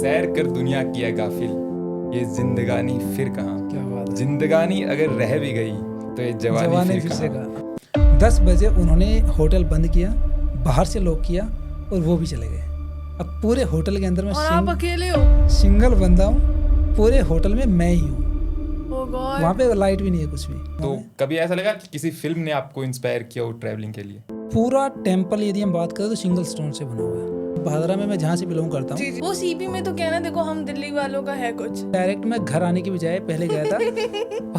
सैर कर दुनिया किया गाफिल, ये जिंदगानी फिर कहाँ। क्या बात है। जिंदगानी अगर रह भी गई तो ये जवानी जवानी फिर फिर से कहाँ। कहा। 10 बजे उन्होंने होटल बंद किया, बाहर से लॉक किया और वो भी चले गए। अब पूरे होटल के अंदर में और आप अकेले हो? सिंगल बंदा हूँ, पूरे होटल में मैं ही हूँ। Oh God. वहाँ पे लाइट भी नहीं है कुछ भी। तो कभी ऐसा लगा कि किसी फिल्म ने आपको इंस्पायर किया हो ट्रैवलिंग के लिए? पूरा टेम्पल यदि हम बात करें तो सिंगल स्टोन से बना हुआ है। भादरा में मैं जहाँ से बिलोंग करता हूँ, जी जी। वो सीपी में तो कहना देखो हम दिल्ली वालों का है कुछ। डायरेक्ट मैं घर आने की बजाय पहले गया था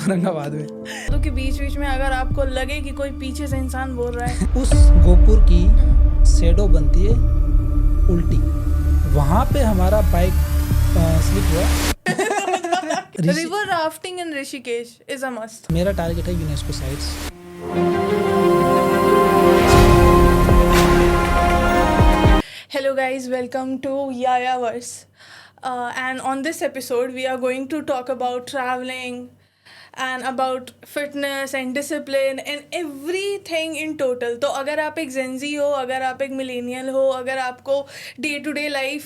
औरंगाबाद में। तो कि बीच बीच में अगर आपको लगे कि कोई पीछे से इंसान बोल रहा है, उस गोपुर की शेडो बनती है उल्टी, वहाँ पे हमारा बाइक स्लिप हुआ। River rafting in Rishikesh is a must. मेरा टारगेट है UNESCO sites. Hello guys, welcome to Yayaverse. And on this episode, we are going to talk about traveling and about fitness and discipline and everything in total. तो अगर आप एक Gen Z हो, अगर आप एक मिलेनियल हो, अगर आपको डे टू डे लाइफ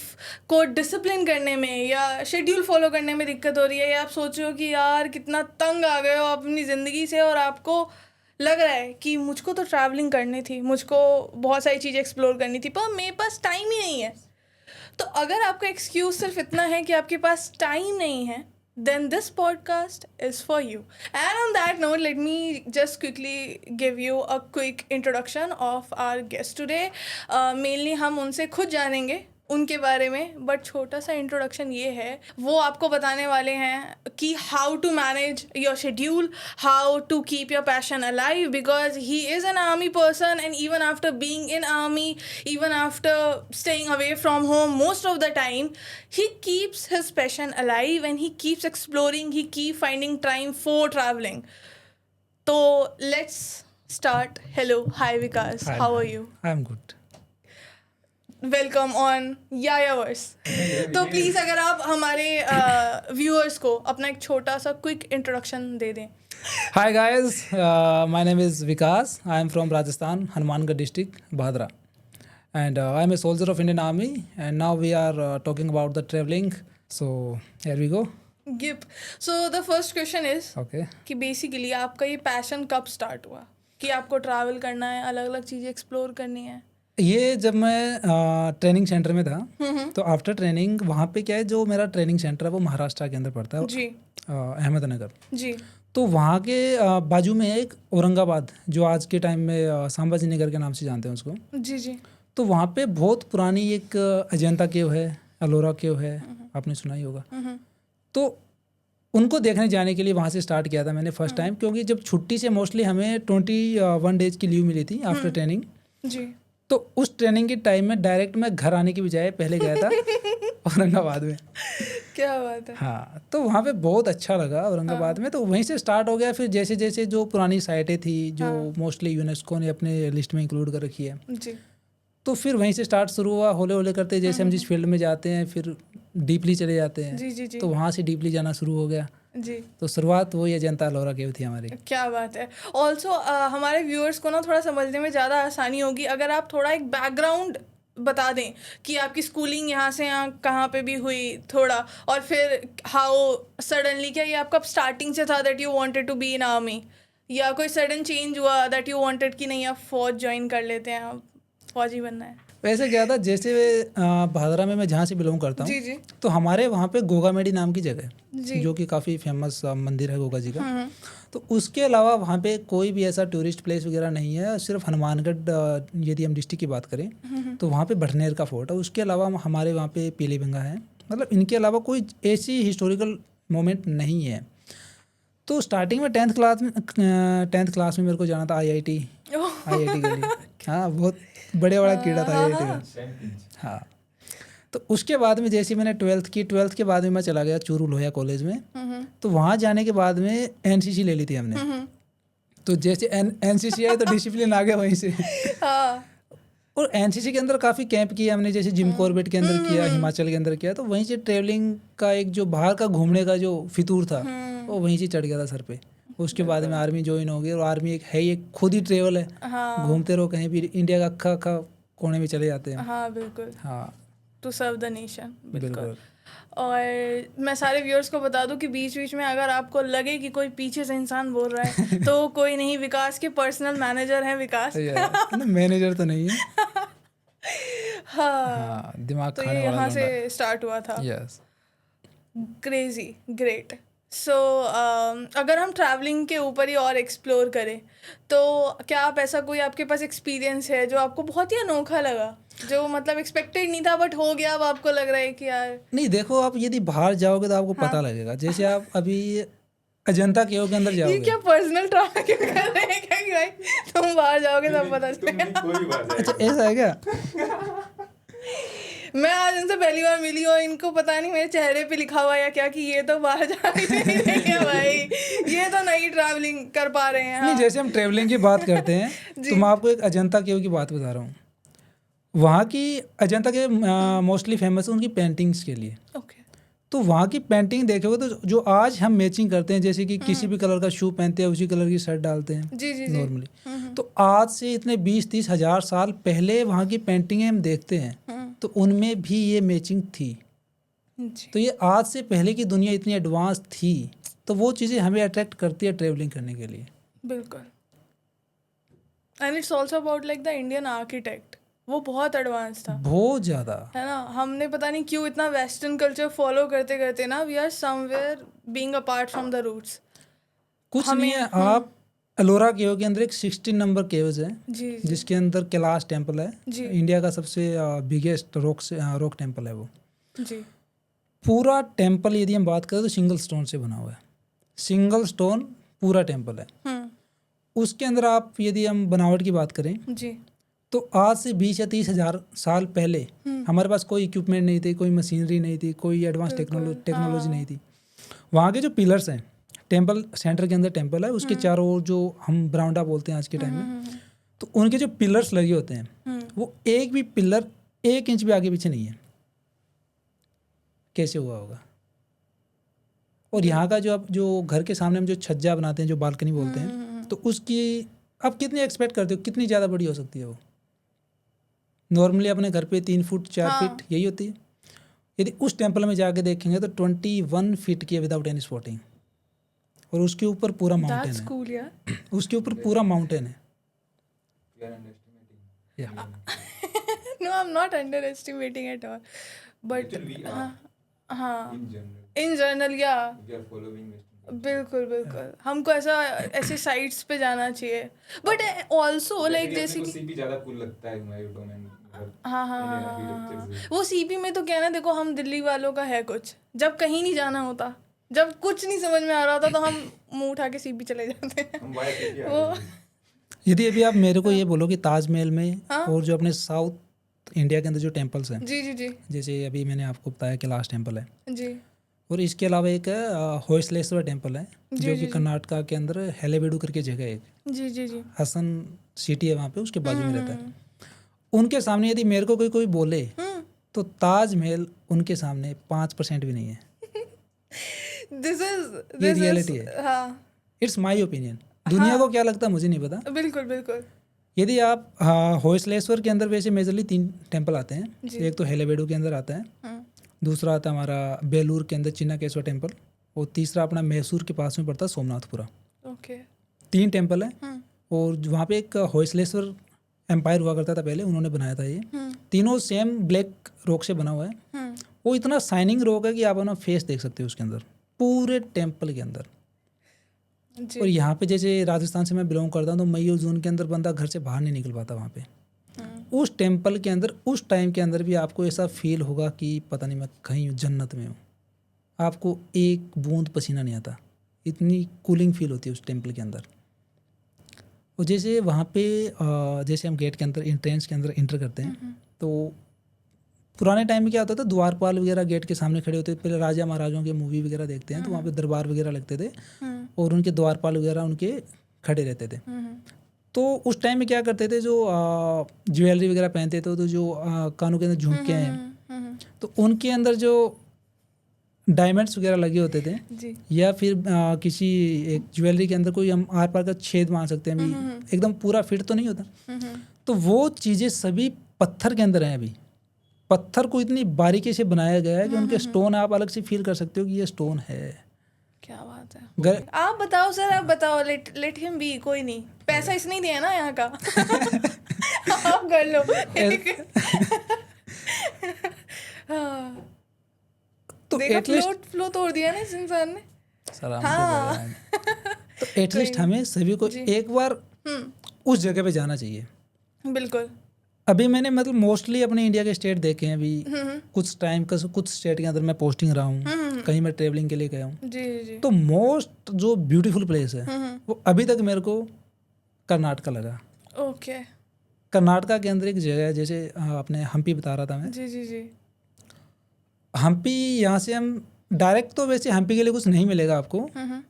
को डिसिप्लिन करने में या शेड्यूल फॉलो करने में दिक्कत हो रही है, या आप सोच रहे हो कि यार कितना तंग आ गए हो अपनी ज़िंदगी से और आपको लग रहा है कि मुझको तो ट्रैवलिंग करनी थी, मुझको बहुत सारी चीज़ें एक्सप्लोर करनी थी, पर मेरे पास टाइम ही नहीं है। तो अगर आपका एक्सक्यूज़ सिर्फ इतना है कि आपके पास टाइम नहीं है, then this podcast is for you. And on that note, let me just quickly give you a quick introduction of our guest today. Mainly हम उनसे खुद जानेंगे उनके बारे में, बट छोटा सा इंट्रोडक्शन ये है, वो आपको बताने वाले हैं कि how to manage your schedule, how to keep your passion alive, because he is an army person and even after being in army, even after staying away from home most of the time, he keeps his passion alive and he keeps exploring, he keep finding time for traveling. So let's start. Hello, hi Vikas, Hi. how are you? I'm good. Welcome on Yayavars. तो please अगर आप हमारे viewers को अपना एक छोटा सा quick introduction दे दें। Hi guys, my name is Vikas. I am from Rajasthan, Hanumangarh district, Bhadra, and I am a soldier of Indian Army. And now we are talking about the traveling. So here we go. गिप। So the first question is Okay. कि basically आपका ये passion कब start हुआ कि आपको travel करना है, अलग अलग चीज़ें एक्सप्लोर करनी है? ये जब मैं ट्रेनिंग सेंटर में था, तो आफ्टर ट्रेनिंग वहाँ पे क्या है, जो मेरा ट्रेनिंग सेंटर है वो महाराष्ट्र के अंदर पड़ता है, जी अहमदनगर। जी। तो वहाँ के बाजू में है एक औरंगाबाद, जो आज के टाइम में संभाजी नगर के नाम से जानते हैं उसको। जी जी। तो वहाँ पे बहुत पुरानी एक अजंता केव है, अलोरा केव है, आपने सुना ही होगा। तो उनको देखने जाने के लिए वहाँ से स्टार्ट किया था मैंने फर्स्ट टाइम, क्योंकि जब छुट्टी से मोस्टली हमें 21 डेज की लीव मिली थी आफ्टर ट्रेनिंग। जी। तो उस ट्रेनिंग के टाइम में डायरेक्ट मैं घर आने की बजाय पहले गया था औरंगाबाद में। क्या बात है। हाँ, तो वहाँ पे बहुत अच्छा लगा औरंगाबाद में। तो वहीं से स्टार्ट हो गया। फिर जैसे जैसे जो पुरानी साइटें थी, जो मोस्टली यूनेस्को ने अपने लिस्ट में इंक्लूड कर रखी है, जी तो फिर वहीं से स्टार्ट शुरू हुआ। होले होले करते जैसे हम जिस फील्ड में जाते हैं फिर डीपली चले जाते हैं। जी जी जी तो वहाँ से डीपली जाना शुरू हो गया। जी। तो शुरुआत वही अजंता अलोरा केव थी हमारी। क्या बात है। ऑल्सो हमारे व्यूअर्स को ना थोड़ा समझने में ज़्यादा आसानी होगी अगर आप थोड़ा एक बैकग्राउंड बता दें कि आपकी स्कूलिंग यहाँ से यहाँ कहाँ पे भी हुई थोड़ा, और फिर हाउ सडनली, क्या ये आपका स्टार्टिंग से था that you wanted to be in army, या कोई सडन चेंज हुआ दैट यू वांटेड कि नहीं आप फौज ज्वाइन कर लेते हैं, आप फौजी बनना है? वैसे क्या था, जैसे भादरा में मैं जहाँ से बिलोंग करता जी हूँ, जी तो हमारे वहाँ पे गोगामेडी नाम की जगह जी। है, जो कि काफ़ी फेमस मंदिर है गोगा जी का। तो उसके अलावा वहाँ पे कोई भी ऐसा टूरिस्ट प्लेस वगैरह नहीं है। सिर्फ हनुमानगढ़ यदि हम डिस्ट्रिक्ट की बात करें तो वहाँ पे भटनेर का फोर्ट है। उसके अलावा हमारे वहाँ पे पीलीभंगा है। मतलब इनके अलावा कोई ऐसी हिस्टोरिकल मोमेंट नहीं है। तो स्टार्टिंग में 10th क्लास में मेरे को जाना था आईआईटी के लिए। हाँ, बहुत बड़ा कीड़ा था आईआईटी का। हाँ, तो उसके बाद में जैसे मैंने 12th के बाद में मैं चला गया चूरू लोहिया कॉलेज में। तो वहाँ जाने के बाद में एनसीसी ले ली थी हमने। तो जैसे एनसीसी आई तो डिसिप्लिन आ गया वहीं से। हाँ। और एनसीसी के अंदर काफ़ी कैंप किया हमने, जैसे जिम कॉर्बेट के अंदर किया, हिमाचल के अंदर किया। तो वहीं से ट्रेवलिंग का एक जो बाहर का घूमने का जो फितूर था वो वहीं से चढ़ गया था सर पे। उसके बाद में आर्मी ज्वाइन हो गई। और आर्मी एक है, एक खुद ही ट्रेवल है। हाँ। घूमते रहो कहीं भी, इंडिया का अक्खा कोने में चले जाते हैं। हाँ बिल्कुल। हाँ, टू सर्व द नेशन। बिल्कुल। बिल्कुल। और मैं सारे व्यूअर्स को बता दूं कि बीच बीच में अगर आपको लगे कि कोई पीछे से इंसान बोल रहा है तो कोई नहीं, विकास के पर्सनल मैनेजर हैं विकास। मैनेजर तो नहीं है। हाँ, दिमाग तो खाने ये वाला यहाँ लौंडा से स्टार्ट हुआ था। यस। Crazy, great. सो अगर हम ट्रैवलिंग के ऊपर ही और एक्सप्लोर करें तो क्या आप ऐसा कोई आपके पास एक्सपीरियंस है जो आपको बहुत ही अनोखा लगा, जो मतलब एक्सपेक्टेड नहीं था बट हो गया, अब आपको लग रहा है कि यार। नहीं, देखो आप यदि बाहर जाओगे तो आपको पता लगेगा। जैसे आप अभी अजंता केव के अंदर ये जाओगे। क्या पर्सनल ट्रैवल क्यों कर रहे हैं क्या कि भाई तुम बाहर जाओगे तब पता चलेगा। अच्छा, ऐसा है क्या? मैं आज उनसे पहली बार मिली और इनको पता नहीं मेरे चेहरे पे लिखा हुआ या क्या कि ये तो बाहर जा ही नहीं रहे हैं भाई, ये तो नहीं ट्रैवलिंग कर पा रहे हैं। नहीं, जैसे हम ट्रेवलिंग की बात करते हैं तो मैं आपको एक अजंता केव की बात बता रहा हूँ। वहाँ की अजंता केव मोस्टली फेमस है उनकी पेंटिंग्स के लिए। ओके। तो वहाँ की पेंटिंग देखोगे तो जो आज हम मैचिंग करते हैं, जैसे कि किसी भी कलर का शू पहनते हैं उसी कलर की शर्ट डालते हैं जी जी नॉर्मली, तो आज से इतने 20-30 हज़ार साल पहले वहाँ की पेंटिंगें हम देखते हैं तो उनमें भी ये मैचिंग थी। जी। तो ये आज से पहले की दुनिया इतनी एडवांस थी, तो वो चीज़ें हमें अट्रैक्ट करती है ट्रेवलिंग करने के लिए। बिल्कुल। And it's also about like the Indian architect, वो बहुत एडवांस था, बहुत ज़्यादा, है ना। हमने पता नहीं क्यों इतना वेस्टर्न कल्चर फॉलो करते करते ना we are somewhere being apart from the roots. कुछ नहीं है। आप एलोरा केव के अंदर एक 16 नंबर केव्स है जी जिसके अंदर कैलाश टेम्पल है, जी इंडिया का सबसे बिगेस्ट रॉक टेम्पल है वो। जी। पूरा टेम्पल यदि हम बात करें तो सिंगल स्टोन से बना हुआ है, सिंगल स्टोन पूरा टेम्पल है। उसके अंदर आप यदि हम बनावट की बात करें जी तो आज से 20 या 30 हज़ार साल पहले हमारे पास कोई इक्विपमेंट नहीं थे, कोई मशीनरी नहीं थी, कोई एडवांस टेक्नोलॉजी नहीं थी। वहाँ के जो पिलर्स हैं, टेम्पल सेंटर के अंदर टेम्पल है, उसके चारों ओर जो हम बरामदा बोलते हैं आज के टाइम में, तो उनके जो पिलर्स लगे होते हैं वो एक भी पिलर 1 इंच भी आगे पीछे नहीं है। कैसे हुआ होगा? और यहाँ का जो घर के सामने हम जो छज्जा बनाते हैं, जो बालकनी बोलते हैं, तो उसकी आप कितनी एक्सपेक्ट करते हो, कितनी ज़्यादा बड़ी हो सकती है वो? नॉर्मली अपने घर पे 3 फुट 4 फीट यही होती है। यदि उस टेम्पल में जाके देखेंगे तो 21 फीट की है विदाउट एनी स्पॉटिंग, और उसके ऊपर पूरा माउंटेन है। कूल यार। उसके ऊपर पूरा माउंटेन है। No, I am not underestimating at all, but हाँ इन जनरल या बिल्कुल बिल्कुल हमको ऐसे साइट्स पे जाना चाहिए। बट ऑल्सो लाइक जैसे कि सीपी ज्यादा कूल लगता है हमारे डोमेन। हाँ, वो सीपी में तो क्या है ना, देखो हम दिल्ली वालों का है कुछ, जब कहीं नहीं जाना होता, जब कुछ नहीं समझ में आ रहा होता तो हम मुंह उठा के सीपी चले जाते हैं। वो यदि अभी आप मेरे को ये बोलो कि ताजमहल में और जो अपने साउथ इंडिया के अंदर जो टेम्पल्स हैं, जी जी जी, जैसे अभी मैंने आपको बताया कैलाश टेम्पल है, जी और इसके अलावा एक होयसलेश्वर टेम्पल है जो कि कर्नाटका के अंदर हेलेबीडू करके जगह है एक, जी जी जी, हसन सिटी है वहाँ पे, उसके बाजू में रहता है। उनके सामने यदि मेरे को कोई बोले तो ताजमहल उनके सामने 5% भी नहीं है। ये रियलिटी है। हाँ, इट्स माई ओपिनियन। दुनिया को क्या लगता है मुझे नहीं पता। बिल्कुल बिल्कुल। यदि आप होयसलेश्वर के अंदर वैसे मेजरली 3 टेम्पल आते हैं। एक तो हेलेबीडू के अंदर आता है, दूसरा आता है हमारा बेलूर के अंदर चिन्नाकेश्वर टेम्पल, और तीसरा अपना मैसूर के पास में पड़ता है सोमनाथपुरा। ओके, 3 टेम्पल है। और वहाँ पे एक होयसलेश्वर एम्पायर हुआ करता था पहले, उन्होंने बनाया था ये। तीनों सेम ब्लैक रॉक से बना हुआ है। वो इतना शाइनिंग रॉक है कि आप अपना फेस देख सकते हो उसके अंदर, पूरे टेम्पल के अंदर। और यहाँ पे जैसे राजस्थान से मैं बिलोंग करता हूँ तो मई और जून के अंदर बंदा घर से बाहर नहीं निकल पाता वहाँ पे। उस टेम्पल के अंदर उस टाइम के अंदर भी आपको ऐसा फील होगा कि पता नहीं मैं कहीं जन्नत में हूँ। आपको एक बूंद पसीना नहीं आता, इतनी कूलिंग फील होती है उस टेम्पल के अंदर। और जैसे वहाँ पे जैसे हम गेट के अंदर एंट्रेंस के अंदर इंटर करते हैं तो पुराने टाइम में क्या होता था, द्वारपाल वगैरह गेट के सामने खड़े होते थे। पहले राजा महाराजाओं के मूवी वगैरह देखते हैं तो वहाँ पे दरबार वगैरह लगते थे और उनके द्वारपाल वगैरह उनके खड़े रहते थे। तो उस टाइम में क्या करते थे, जो ज्वेलरी वगैरह पहनते थे तो जो कानों के अंदर झुमके हैं तो उनके अंदर जो डायमंड्स वगैरह लगे होते थे जी, या फिर किसी एक ज्वेलरी के अंदर कोई हम आर पार का छेद मान सकते हैं अभी, एकदम पूरा फिट तो नहीं होता। तो वो चीज़ें सभी पत्थर के अंदर हैं अभी, पत्थर को इतनी बारीकी से बनाया गया है कि उनके स्टोन आप अलग से फील कर सकते हो कि ये स्टोन है। क्या बात है। आप बताओ सर, आप बताओ। लेट हिम बी, कोई नहीं, पैसा इसने ही दिया ना यहाँ का। आप कर लो। हाँ। तो देखा, एटलीस्ट फ्लो तोड़ दिया ना इस इंसान ने। हाँ। तो एटलीस्ट हमें सभी को एक बार उस जगह पे जाना चाहिए। बिल्कुल। अभी मैंने मतलब मोस्टली अपने इंडिया के स्टेट देखे हैं। अभी कुछ टाइम का कुछ स्टेट के अंदर मैं पोस्टिंग रहा हूँ, कहीं मैं ट्रेवलिंग के लिए गया हूँ। जी जी। तो मोस्ट जो ब्यूटीफुल प्लेस है वो अभी तक मेरे को कर्नाटका लगा। ओके। कर्नाटका के अंदर एक जगह है, जैसे आपने हम्पी बता रहा था मैं। जी जी जी। हम्पी यहाँ से हम डायरेक्ट तो वैसे हम्पी के लिए कुछ नहीं मिलेगा आपको।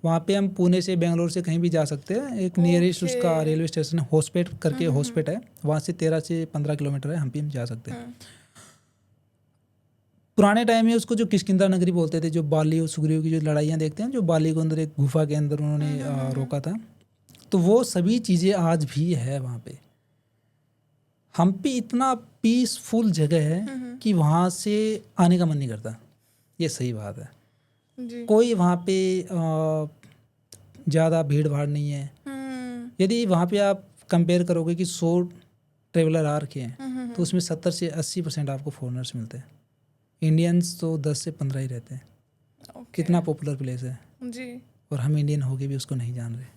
वहाँ पे हम पुणे से बेंगलोर से कहीं भी जा सकते हैं। एक नियरेस्ट उसका रेलवे स्टेशन है, होस्पेट करके होस्पेट है, वहाँ से 13 से 15 किलोमीटर है, हम्पी हम जा सकते हैं। पुराने टाइम में उसको जो किष्किंधा नगरी बोलते थे, जो बाली और सुग्रीव की जो लड़ाइयाँ देखते हैं, जो बाली को अंदर एक गुफा के अंदर उन्होंने रोका था, तो वो सभी चीज़ें आज भी है वहाँ पे। हम्पी इतना पीसफुल जगह है कि वहाँ से आने का मन नहीं करता। ये सही बात है जी। कोई वहाँ पे ज़्यादा भीड़ भाड़ नहीं है। यदि वहाँ पे आप कंपेयर करोगे कि 100 ट्रेवलर आ रखे हैं तो उसमें 70 से 80% आपको फॉरेनर्स मिलते हैं। इंडियंस तो 10 से 15 ही रहते हैं। कितना पॉपुलर प्लेस है जी। और हम इंडियन होके भी उसको नहीं जान रहे।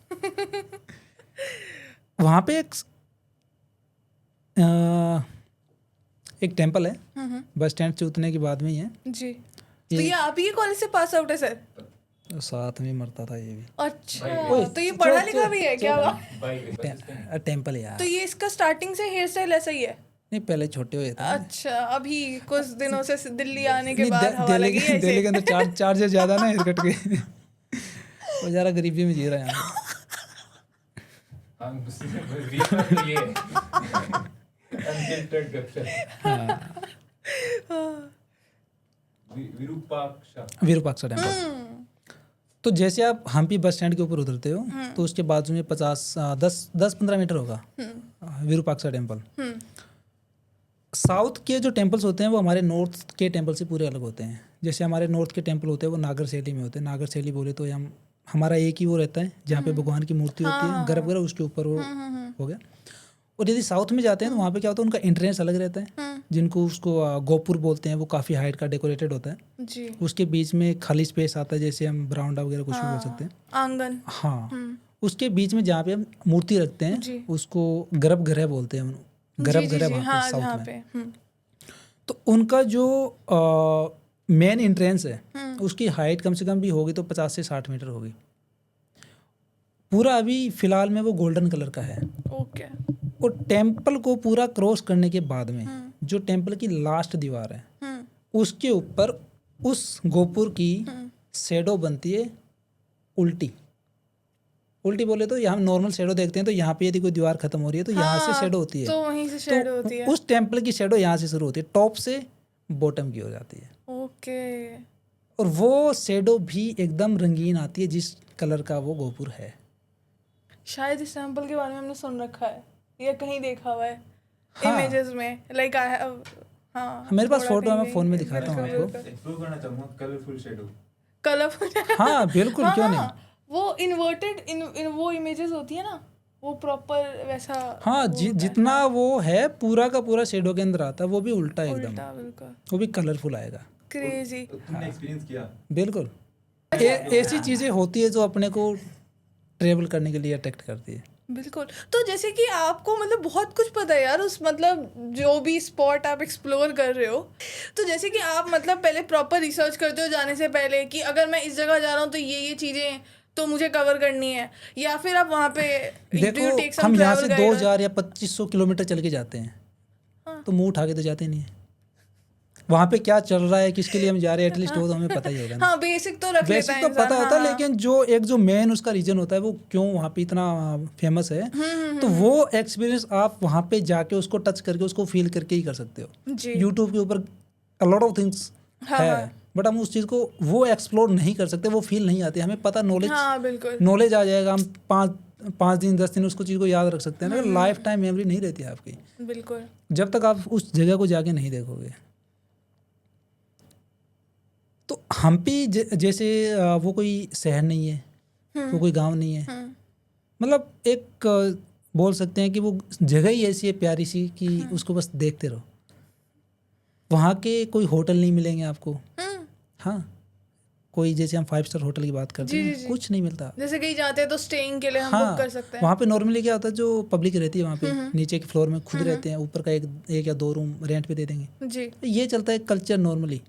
वहाँ पे एक टेम्पल है, बस स्टैंड से उतरने के बाद में ही है जी। तो ये आप ही कॉलेज से पास आउट है सर? साथ में मरता था ये भी। अच्छा, तो ये पढ़ा लिखा भी है क्या? टेम्पल यार। तो ये इसका स्टार्टिंग से हेयर स्टाइल ऐसा ही है? नहीं, पहले छोटे हुए थे। अच्छा, अभी कुछ दिनों से दिल्ली आने के बाद हवा लगी है दिल्ली के अंदर चार्जेस ज्यादा ना हेयर कट के। वो जरा गरीबी में जी रहा है यहाँ विरूपाक्षा टेम्पल। तो जैसे आप हम्पी बस स्टैंड के ऊपर उतरते हो तो उसके बाजू में 10-15 मीटर होगा विरूपाक्षा टेम्पल। साउथ के जो टेम्पल्स होते हैं वो हमारे नॉर्थ के टेम्पल से पूरे अलग होते हैं। जैसे हमारे नॉर्थ के टेम्पल होते हैं वो नागर शैली में होते हैं। नागर शैली बोले तो हमारा एक ही वो रहता है जहाँ पे भगवान की मूर्ति होती है, गर्भ वगैरह उसके ऊपर वो हो गया। और यदि साउथ में जाते हैं तो वहाँ पे क्या होता है, उनका एंट्रेंस अलग रहता है, जिनको उसको गोपुर बोलते हैं। वो काफ़ी हाइट का डेकोरेटेड होता है जी। उसके बीच में खाली स्पेस आता है, जैसे हम बरामदा वगैरह कुछ भी बोल सकते हैं, आंगन। हाँ, उसके बीच में जहाँ पे हम मूर्ति रखते हैं उसको गर्भगृह बोलते हैं। गर्भगृह वहाँ पे साउथ में। तो उनका जो मेन एंट्रेंस है उसकी हाइट कम से कम भी होगी तो 50 से 60 मीटर होगी। पूरा अभी फिलहाल में वो गोल्डन कलर का है। ओके। और टेम्पल को पूरा क्रॉस करने के बाद में जो टेम्पल की लास्ट दीवार है उसके ऊपर उस गोपुर की शैडो बनती है उल्टी। उल्टी बोले तो यहाँ नॉर्मल शैडो देखते हैं तो यहाँ पे यदि कोई दीवार खत्म हो रही है तो यहाँ से शैडो होती है, तो वहीं से शैडो होती है। उस टेम्पल की शैडो यहाँ से शुरू होती है, टॉप से बॉटम की हो जाती है। ओके। और वो शैडो भी एकदम रंगीन आती है जिस कलर का वो गोपुर है। शायद इस टेम्पल के बारे में हमने सुन रखा है या कहीं देखा हुआ है इमेजेस में। लाइक आई हैव, हाँ, मेरे पास फोटो है, मैं फोन में दिखाता हूँ आपको। एक्सप्लोर करना चाहूँगा कलरफुल शैडो। कलरफुल, हाँ बिल्कुल, क्यों नहीं। वो इन्वर्टेड वो इमेजेस होती है ना, वो प्रॉपर वैसा। हाँ, जितना वो है पूरा का पूरा शैडो के अंदर आता है, वो भी उल्टा एकदम, बिल्कुल, वो भी कलरफुल आएगा। क्रेजी। तुमने एक्सपीरियंस किया? बिल्कुल, ऐसी चीजें होती है जो अपने को ट्रेवल करने के लिए अट्रैक्ट करती है। बिल्कुल। तो जैसे कि आपको मतलब बहुत कुछ पता है यार उस मतलब जो भी स्पॉट आप एक्सप्लोर कर रहे हो, तो जैसे कि आप मतलब पहले प्रॉपर रिसर्च करते हो जाने से पहले कि अगर मैं इस जगह जा रहा हूँ तो ये चीज़ें तो मुझे कवर करनी है, या फिर आप वहाँ पे देखो हम यहाँ से 2000 या 2500 किलोमीटर चल के जाते हैं तो मुँह उठा के तो जाते नहीं है। वहाँ पे क्या चल रहा है, किसके लिए हम जा रहे हैं, एटलीस्ट वो तो हमें पता ही होगा ना। हाँ, बेसिक तो रख लेता है बेसिक तो पता होता है, लेकिन जो मेन उसका रीजन होता है वो क्यों वहाँ पे इतना फेमस है, तो वो एक्सपीरियंस आप वहाँ पे जाके उसको टच करके उसको फील करके ही कर सकते हो। यूट्यूब के ऊपर अ लॉट ऑफ थिंग्स है, बट हम उस चीज़ को वो एक्सप्लोर नहीं कर सकते, वो फील नहीं आती। हमें पता नॉलेज आ जाएगा, हम 5 दिन 10 दिन उसको चीज़ को याद रख सकते हैं, लाइफ टाइम मेमोरी नहीं रहती है आपकी, बिल्कुल, जब तक आप उस जगह को जाके नहीं देखोगे। हम्पी जैसे वो कोई शहर नहीं है, वो कोई गांव नहीं है, मतलब एक बोल सकते हैं कि वो जगह ही ऐसी है प्यारी सी कि उसको बस देखते रहो। वहाँ के कोई होटल नहीं मिलेंगे आपको, हाँ, कोई जैसे हम 5 स्टार होटल की बात करते हैं कुछ नहीं मिलता। जैसे कहीं जाते हैं तो स्टेइंग के लिए हम बुक कर सकते हैं। वहाँ पे नॉर्मली क्या होता है, जो पब्लिक रहती है वहाँ पे नीचे के फ्लोर में खुद रहते हैं, ऊपर का एक या 2 रूम रेंट पे दे देंगे जी। ये चलता है कल्चर नॉर्मली।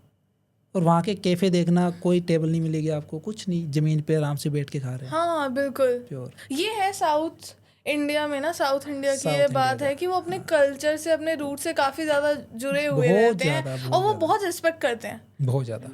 और वहाँ के कैफे देखना, कोई टेबल नहीं मिलेगी आपको, कुछ नहीं, जमीन पे आराम से बैठ के खा रहे हैं। हाँ बिल्कुल, प्योर। ये है साउथ इंडिया में ना, साउथ इंडिया की ये बात है कि वो अपने कल्चर से, अपने रूट से काफी ज्यादा जुड़े हुए रहते हैं और वो बहुत रिस्पेक्ट करते हैं, बहुत ज्यादा।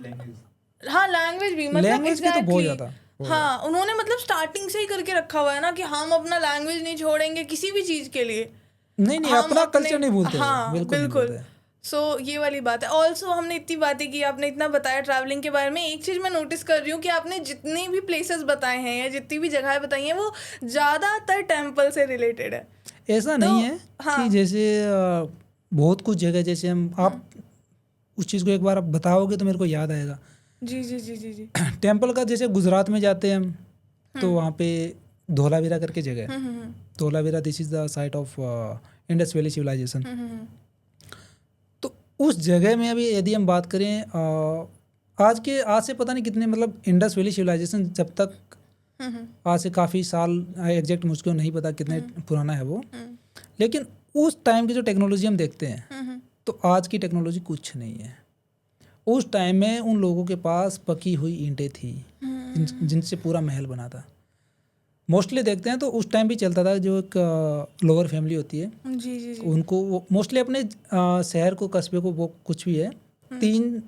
हाँ लैंग्वेज भी, मतलब लैंग्वेज की तो बहुत exactly, ज्यादा। हाँ उन्होंने मतलब स्टार्टिंग से ही करके रखा हुआ है ना कि हम अपना लैंग्वेज नहीं छोड़ेंगे किसी भी चीज के लिए। नहीं अपना कल्चर नहीं भूलते। हाँ बिल्कुल। सो ये वाली बात है। ऑल्सो हमने इतनी बातें की, आपने इतना बताया ट्रैवलिंग के बारे में। एक चीज़ मैं नोटिस कर रही हूँ कि आपने जितनी भी प्लेसेस बताए हैं या जितनी भी जगह बताई हैं वो ज़्यादातर टेम्पल से रिलेटेड है। ऐसा नहीं है कि जैसे बहुत कुछ जगह, जैसे आप उस चीज़ को एक बार आप बताओगे तो मेरे को याद आएगा। जी जी जी जी जी। टेम्पल का जैसे गुजरात में जाते हैं हम तो वहाँ पे धोलावीरा करके जगह है। Dholavira, this is the site of Indus valley civilization. तो उस जगह में अभी यदि हम बात करें आज से पता नहीं कितने, मतलब इंडस वैली सिविलाइजेशन जब तक आज से काफ़ी साल, एग्जैक्ट मुझको नहीं पता कितने पुराना है वो, लेकिन उस टाइम की जो टेक्नोलॉजी हम देखते हैं तो आज की टेक्नोलॉजी कुछ नहीं है। उस टाइम में उन लोगों के पास पकी हुई ईंटें थी जिनसे पूरा महल बना था। मोस्टली देखते हैं तो उस टाइम भी चलता था, जो एक लोअर फैमिली होती है जी जी जी, उनको वो मोस्टली अपने शहर को, कस्बे को, वो कुछ भी है 3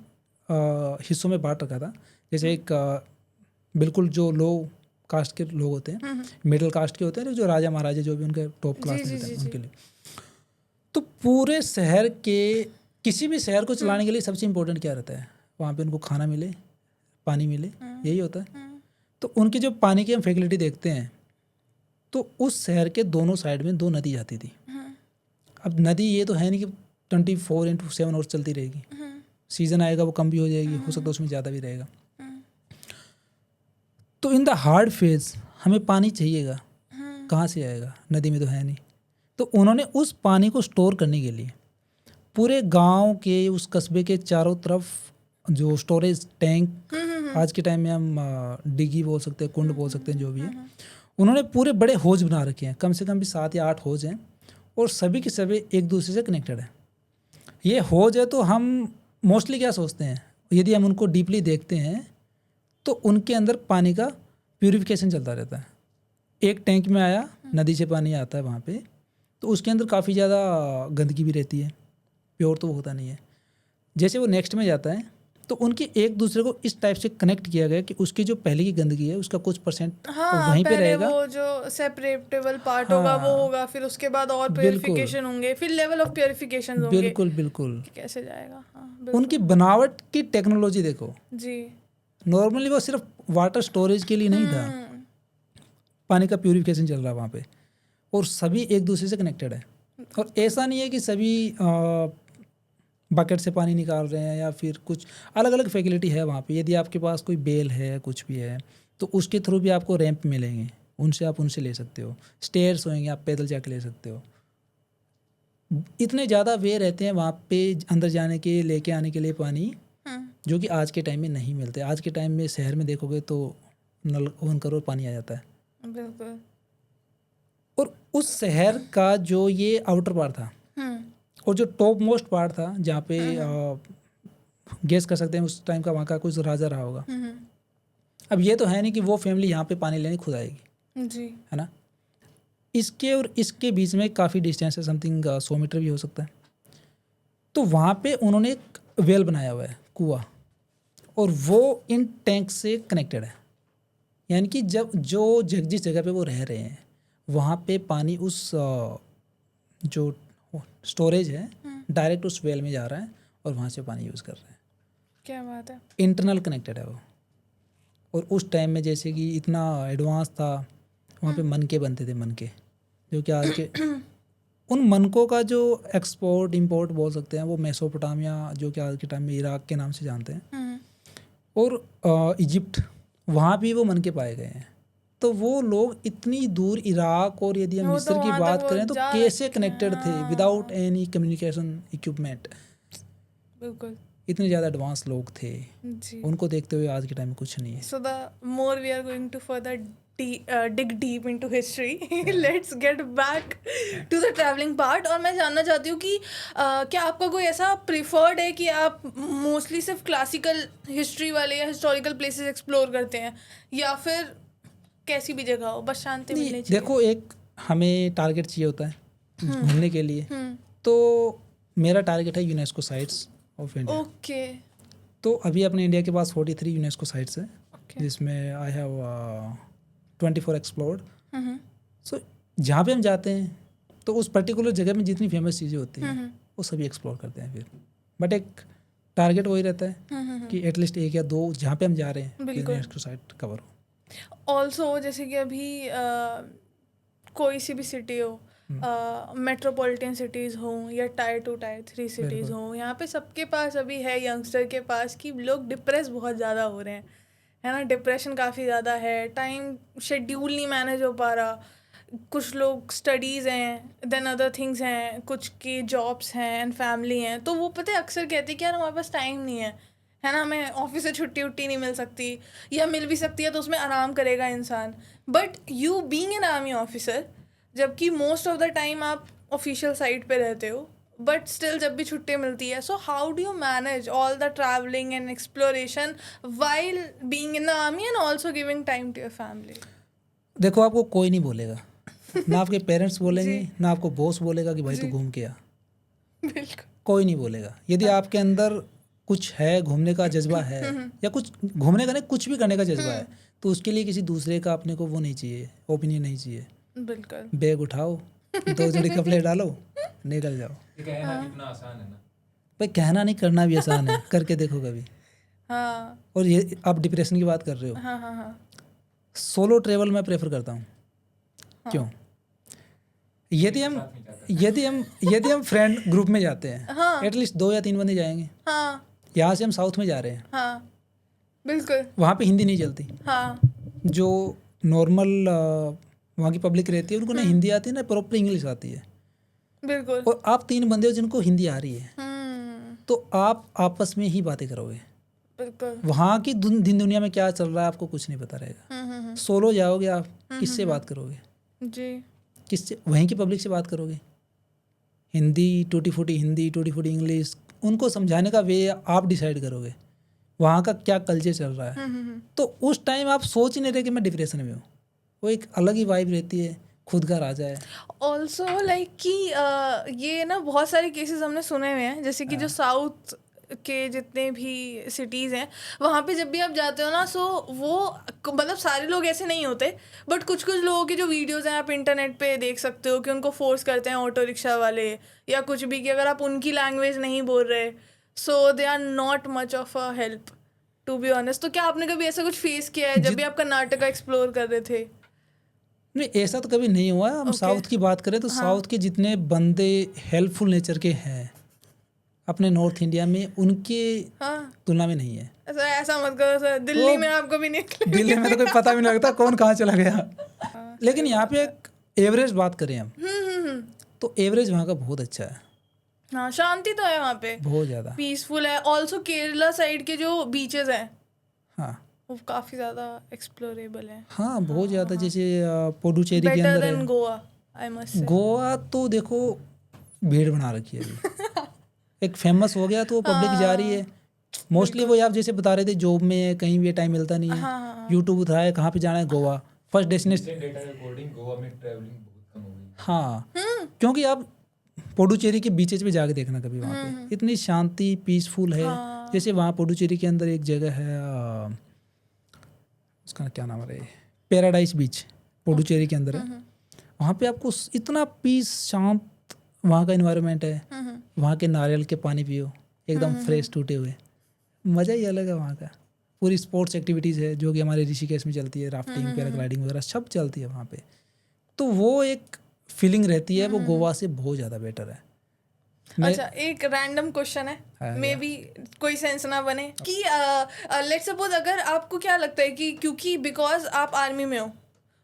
हिस्सों में बांट रखा था। जैसे एक बिल्कुल जो लो कास्ट के लोग होते हैं, मिडिल कास्ट के होते हैं, जो राजा महाराजा जो भी उनके टॉप क्लास में होते हैं उनके लिए। तो पूरे शहर के, किसी भी शहर को चलाने के लिए सबसे इम्पोर्टेंट क्या रहता है, वहाँ पे उनको खाना मिले, पानी मिले, यही होता है। तो उनकी जो पानी की हम फैसिलिटी देखते हैं तो उस शहर के दोनों साइड में 2 नदी जाती थी। अब नदी ये तो है नहीं कि 24/7 और चलती रहेगी, सीजन आएगा वो कम भी हो जाएगी, हो सकता है उसमें ज़्यादा भी रहेगा। तो इन द हार्ड फेज हमें पानी चाहिएगा, कहाँ से आएगा, नदी में तो है नहीं। तो उन्होंने उस पानी को स्टोर करने के लिए पूरे गांव के, उस कस्बे के चारों तरफ जो स्टोरेज टैंक, आज के टाइम में हम डिगी बोल सकते हैं, कुंड बोल सकते हैं, जो भी है, उन्होंने पूरे बड़े हौज बना रखे हैं। कम से कम भी 7 या 8 हौज हैं और सभी के सभी एक दूसरे से कनेक्टेड है। ये हौज है तो हम मोस्टली क्या सोचते हैं, यदि हम उनको डीपली देखते हैं तो उनके अंदर पानी का प्यूरिफिकेशन चलता रहता है। एक टैंक में आया, नदी से पानी आता है वहाँ पे, तो उसके अंदर काफ़ी ज़्यादा गंदगी भी रहती है, प्योर तो वो होता नहीं है। जैसे वो नेक्स्ट में जाता है तो उनके एक दूसरे को इस टाइप से कनेक्ट किया गया कि उसकी जो पहले की गंदगी है उसका कुछ % वहीं पे रहेगा, वो जो सेपरेटेबल पार्ट होगा वो होगा, फिर उसके बाद और प्यूरिफिकेशन होंगे, फिर लेवल ऑफ प्यूरिफिकेशन होंगे। बिल्कुल बिल्कुल, कैसे जाएगा। उनकी बनावट की टेक्नोलॉजी देखो जी। नॉर्मली वो सिर्फ वाटर स्टोरेज के लिए नहीं था, पानी का प्यूरिफिकेशन चल रहा है वहाँ पे, और सभी एक दूसरे से कनेक्टेड है। और ऐसा नहीं है कि सभी बकेट से पानी निकाल रहे हैं या फिर कुछ, अलग अलग फैसिलिटी है वहाँ पे। यदि आपके पास कोई बेल है, कुछ भी है, तो उसके थ्रू भी आपको रैंप मिलेंगे, उनसे ले सकते हो। स्टेयर्स होंगे, आप पैदल जाके ले सकते हो। इतने ज़्यादा वे रहते हैं वहाँ पे अंदर जाने के, लेके आने के लिए पानी, जो कि आज के टाइम में नहीं मिलते। आज के टाइम में शहर में देखोगे तो नल ऑन करो, पानी आ जाता है। बिल्कुल। और उस शहर का जो ये आउटर पार्ट था और जो टॉप मोस्ट पार्ट था, जहाँ पे गेस कर सकते हैं उस टाइम का वहाँ का कुछ राजा रहा होगा। अब ये तो है नहीं कि वो फैमिली यहाँ पे पानी लेने खुद आएगी, जी, है ना। इसके और इसके बीच में काफ़ी डिस्टेंस है, समथिंग 100 मीटर भी हो सकता है। तो वहाँ पे उन्होंने एक वेल बनाया हुआ है, कुआं, और वो इन टैंक से कनेक्टेड है। यानी कि जब जिस जगह पे वो रह रहे हैं वहाँ पे पानी उस जो स्टोरेज है डायरेक्ट उस वेल में जा रहा है और वहाँ से पानी यूज़ कर रहे हैं। क्या बात है। इंटरनल कनेक्टेड है वो। और उस टाइम में जैसे कि इतना एडवांस था, वहाँ पे मनके बनते थे, मनके, जो कि आज के उन मनकों का जो एक्सपोर्ट इंपोर्ट बोल सकते हैं, वो मेसोपोटामिया, जो कि आज के टाइम में इराक के नाम से जानते हैं, और इजिप्ट, वहाँ भी वो मन के पाए गए हैं। तो वो लोग इतनी दूर इराक, और यदि हम वो मिस्र तो की वहाँ तक बात वो करें तो जा कैसे रखे कनेक्टेड थे हैं। Without any communication equipment. बिल्कुल इतने ज़्यादा एडवांस लोग थे, जी। उनको देखते हुए आज के टाइम में कुछ नहीं है। So the more we are going to further dig deep into history, let's get back to the traveling part. और मैं जानना चाहती हूँ कि क्या आपका कोई ऐसा प्रिफर्ड है कि आप मोस्टली सिर्फ क्लासिकल हिस्ट्री वाले या हिस्टोरिकल प्लेसेस एक्सप्लोर करते हैं, या फिर कैसी भी जगह हो बस शांति नहीं, मिलनी चाहिए? देखो, एक हमें टारगेट चाहिए होता है घूमने के लिए। तो मेरा टारगेट है UNESCO sites of India. Okay तो अभी अपने इंडिया के पास 43 यूनेस्को साइट्स हैं, ओके जिसमें आई हैव 24 एक्सप्लोर्ड। सो जहाँ पे हम जाते हैं तो उस पर्टिकुलर जगह में जितनी फेमस चीज़ें होती हैं वो सभी एक्सप्लोर करते हैं फिर। बट एक टारगेट वही रहता है कि एटलीस्ट एक या दो जहाँ पे हम जा रहे हैं बिल्कुल। यूनेस्को साइट कवर हो। ऑल्सो जैसे कि अभी कोई सी भी सिटी हो, मेट्रोपॉलिटन सिटीज़ हों या टायर 2 टायर 3 सिटीज़ हों, यहाँ पे सबके पास अभी है यंगस्टर के पास कि लोग डिप्रेस बहुत ज़्यादा हो रहे हैं, है ना। डिप्रेशन काफ़ी ज़्यादा है, टाइम शेड्यूल नहीं मैनेज हो पा रहा, कुछ लोग स्टडीज़ हैं, देन अदर थिंग्स हैं, कुछ की जॉब्स हैं एंड फैमिली हैं। तो वो पता है अक्सर कहते हैं कि यार हमारे पास टाइम नहीं है ना, हमें ऑफिस से छुट्टी उट्टी नहीं मिल सकती, या मिल भी सकती है तो उसमें आराम करेगा इंसान। But you being an army officer, जबकि मोस्ट ऑफ द टाइम आप ऑफिशियल साइट पे रहते हो, बट स्टिल जब भी छुट्टी मिलती है, so how do you manage all the travelling and exploration while being in the army and also giving time to your family? देखो, आपको कोई नहीं बोलेगा, ना आपके पेरेंट्स बोलेंगे, ना आपको बॉस बोलेगा कि भाई तू घूम के आ। बिल्कुल कोई नहीं बोलेगा। यदि आपके अंदर कुछ है, घूमने का जज्बा है, या कुछ घूमने का नहीं, कुछ भी करने का जज्बा है, तो उसके लिए किसी दूसरे का अपने को वो नहीं चाहिए, ओपिनियन नहीं चाहिए। बिल्कुल बैग उठाओ, 2 जोड़ी कपड़े डालो, निकल जाओ। कहना कितना आसान है ना। भाई कहना नहीं, करना भी आसान है, करके देखो कभी। हाँ और ये आप डिप्रेशन की बात कर रहे हो, हाँ हाँ हाँ सोलो ट्रेवल मैं प्रेफर करता हूँ। क्यों? यदि हम फ्रेंड ग्रुप में जाते हैं, हाँ एटलीस्ट 2 या 3 बंदे जाएंगे। हाँ यहाँ से हम साउथ में जा रहे हैं, हाँ बिल्कुल वहाँ पे हिंदी नहीं चलती। हाँ जो नॉर्मल वहाँ की पब्लिक रहती है उनको ना हिंदी आती है ना प्रॉपर इंग्लिश आती है, बिल्कुल और आप 3 बंदे हो जिनको हिंदी आ रही है, तो आप आपस में ही बातें करोगे। बिल्कुल वहाँ की दिन दुनिया में क्या चल रहा है आपको कुछ नहीं पता रहेगा। सोलो जाओगे आप, किससे बात करोगे? जी किससे? वहीं की पब्लिक से बात करोगे। हिंदी टूटी फूटी हिंदी, टूटी फूटी इंग्लिश, उनको समझाने का वे आप डिसाइड करोगे, वहाँ का क्या कल्चर चल रहा है। तो उस टाइम आप सोच ही नहीं रहे कि मैं डिप्रेशन में हूँ, वो एक अलग ही वाइब रहती है, खुद का राजा है। ऑल्सो लाइक कि ये ना बहुत सारे केसेस हमने सुने हुए हैं, जैसे कि जो साउथ के जितने भी सिटीज़ हैं वहाँ पे जब भी आप जाते हो ना, सो वो मतलब सारे लोग ऐसे नहीं होते, बट कुछ कुछ लोगों की जो वीडियोज़ हैं आप इंटरनेट पे देख सकते हो कि उनको फोर्स करते हैं ऑटो रिक्शा वाले या कुछ भी, कि अगर आप उनकी लैंग्वेज नहीं बोल रहे, so they are not much of a help to be honest. तो क्या आपने कभी ऐसा कुछ फेस किया है जब भी आप कर्नाटका एक्सप्लोर कर रहे थे? नहीं, ऐसा तो कभी नहीं हुआ। हम साउथ की बात करें तो साउथ के जितने बंदे हेल्पफुल नेचर के हैं अपने नॉर्थ इंडिया में, उनके तुलना में नहीं है। ऐसा मत करो सर, दिल्ली में आपको भी नहीं दिल्ली में तो कोई पता भी नहीं लगता कौन कहाँ चला गया। लेकिन यहाँ पे एक एवरेज बात करें हम, तो एवरेज वहाँ का बहुत अच्छा है। हाँ, शांति तो है वहाँ पे, बहुत ज़्यादा पीसफुल है। ऑल्सो केरला साइड के जो बीचेस हैं हाँ वो काफ़ी ज़्यादा एक्सप्लोरेबल है। हाँ, बहुत ज़्यादा। जैसे पुडुचेरी के बेटर अंदर देन है। Goa, I must say. Goa तो देखो भीड़ बना रखी है अभी। एक फेमस हो गया तो पब्लिक जा रही है मोस्टली। वो आप जैसे बता रहे थे जॉब में कहीं भी टाइम मिलता नहीं है, यूट्यूब उठाए कहाँ पे जाना है, गोवा फर्स्ट डेस्टिनेशन। डेटा के अकॉर्डिंग गोवा में ट्रैवलिंग बहुत कम हो गई। हाँ, क्योंकि आप पुडुचेरी के बीचेज पे जाके देखना कभी, वहाँ पे इतनी शांति पीसफुल है। जैसे वहाँ पुडुचेरी के अंदर एक जगह है, उसका क्या नाम है, पैराडाइज बीच पुडुचेरी के अंदर है। वहाँ पे आपको इतना पीस, शांत वहाँ का इन्वायरमेंट है। वहाँ के नारियल के पानी पियो एकदम फ्रेश टूटे हुए, मज़ा ही अलग है वहाँ का। पूरी स्पोर्ट्स एक्टिविटीज़ है जो कि हमारे ऋषिकेश में चलती है, राफ्टिंग पैराग्लाइडिंग वगैरह सब चलती है वहाँ पे। तो वो एक फीलिंग रहती है, वो गोवा से बहुत ज़्यादा बेटर है। मैं- अच्छा, एक रैंडम क्वेश्चन है, हाँ, मे बी कोई सेंस ना बने कि लेट्स सपोज अगर आपको क्या लगता है कि क्योंकि बिकॉज आप आर्मी में हो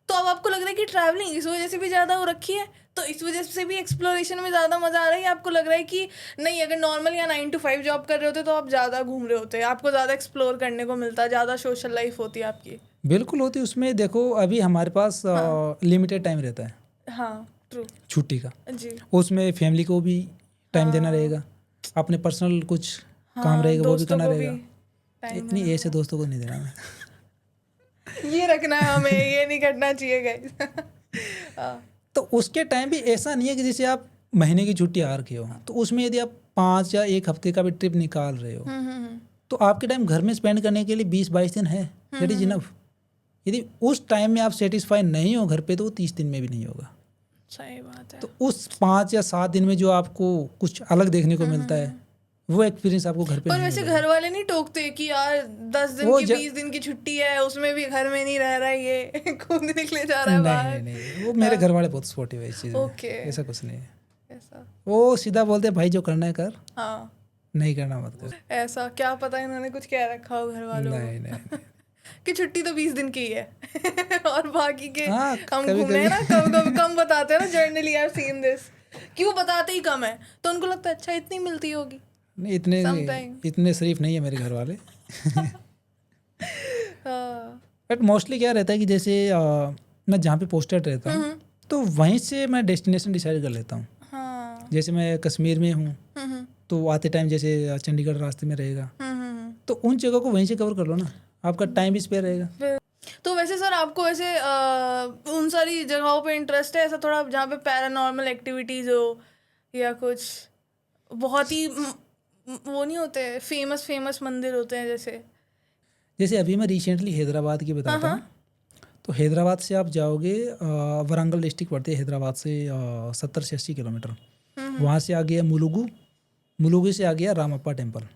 तो अब आपको लग रहा है कि ट्रैवलिंग इस वजह से भी ज़्यादा हो रखी है, तो इस वजह से भी एक्सप्लोरेशन में ज़्यादा मज़ा आ रहा है, या आपको लग रहा है कि नहीं, अगर नॉर्मल या 9 to 5 जॉब कर रहे होते तो आप ज़्यादा घूम रहे होते, आपको ज़्यादा एक्सप्लोर करने को मिलता, ज़्यादा सोशल लाइफ होती है आपकी? बिल्कुल होती उसमें। देखो अभी हमारे पास लिमिटेड टाइम रहता है हाँ, ट्रू छुट्टी का, जी। उसमें फैमिली को भी टाइम देना रहेगा, अपने पर्सनल कुछ काम रहेगा वो भी दोस्तों करना को भी रहेगा। टाइम इतनी ऐसे दोस्तों को नहीं देना मैं। ये रखना है हमें, ये नहीं करना चाहिए गाइस। तो उसके टाइम भी ऐसा नहीं है कि जैसे आप महीने की छुट्टी आ रखे हो, तो उसमें यदि आप 5 या 1 हफ्ते का भी ट्रिप निकाल रहे हो तो आपके टाइम घर में स्पेंड करने के लिए 20-22 दिन है, दैट इज इनफ। यदि उस टाइम में आप सेटिस्फाई नहीं हो घर पे तो वो 30 दिन में भी नहीं होगा। सही बात है। तो उस 5 या 7 दिन में जो आपको कुछ अलग देखने को मिलता है वो एक्सपीरियंस आपको घर पे पर नहीं वैसे मिलेगा। घर वाले नहीं टोकते कि यार 10 दिन वो की 20 दिन की छुट्टी है, उसमें भी घर में नहीं रह रहा है, ये खुद निकले जा रहा है बाहर? नहीं, वो मेरे घर वाले बहुत सपोर्टिव है इस चीज़ में। ओके, ऐसा कुछ नहीं है, ऐसा। वो सीधा बोलते हैं भाई जो करना है कर, हाँ, नहीं करना मत कर। ऐसा क्या पता इन्होंने कुछ कह रखा हो घर वालों नहीं कि छुट्टी तो 20 दिन की ही है और बाकी के हाँ, हम कभी घूमने हैं ना, कभी कम बताते हैं ना, generally I have seen this कि वो बताते ही कम है, तो उनको लगता है अच्छा इतनी मिलती होगी। नहीं, Sometime. इतने शरीफ नहीं है मेरे घर वाले। हाँ, बट मोस्टली क्या रहता है कि जैसे मैं जहाँ पे पोस्टेड रहता हूँ तो वहीं से मैं डेस्टिनेशन डिसाइड कर लेता हूँ। हाँ, जैसे मैं कश्मीर में हूँ तो आते टाइम जैसे चंडीगढ़ रास्ते में रहेगा तो उन जगह को वहीं से कवर कर लो ना, आपका टाइम भी स्पेयर रहेगा। तो वैसे सर आपको ऐसे उन सारी जगहों पे इंटरेस्ट है, ऐसा थोड़ा जहाँ पे पैरानॉर्मल एक्टिविटीज हो या कुछ बहुत ही वो नहीं होते, फेमस मंदिर होते हैं जैसे अभी मैं रिसेंटली हैदराबाद की बताता हूँ। तो हैदराबाद से आप जाओगे, वरंगल डिस्ट्रिक्ट पड़ती है हैदराबाद से 70 से 80 किलोमीटर। वहाँ से आ गया मुलुगु, मुलुगु से आ गया रामप्पा टेम्पल।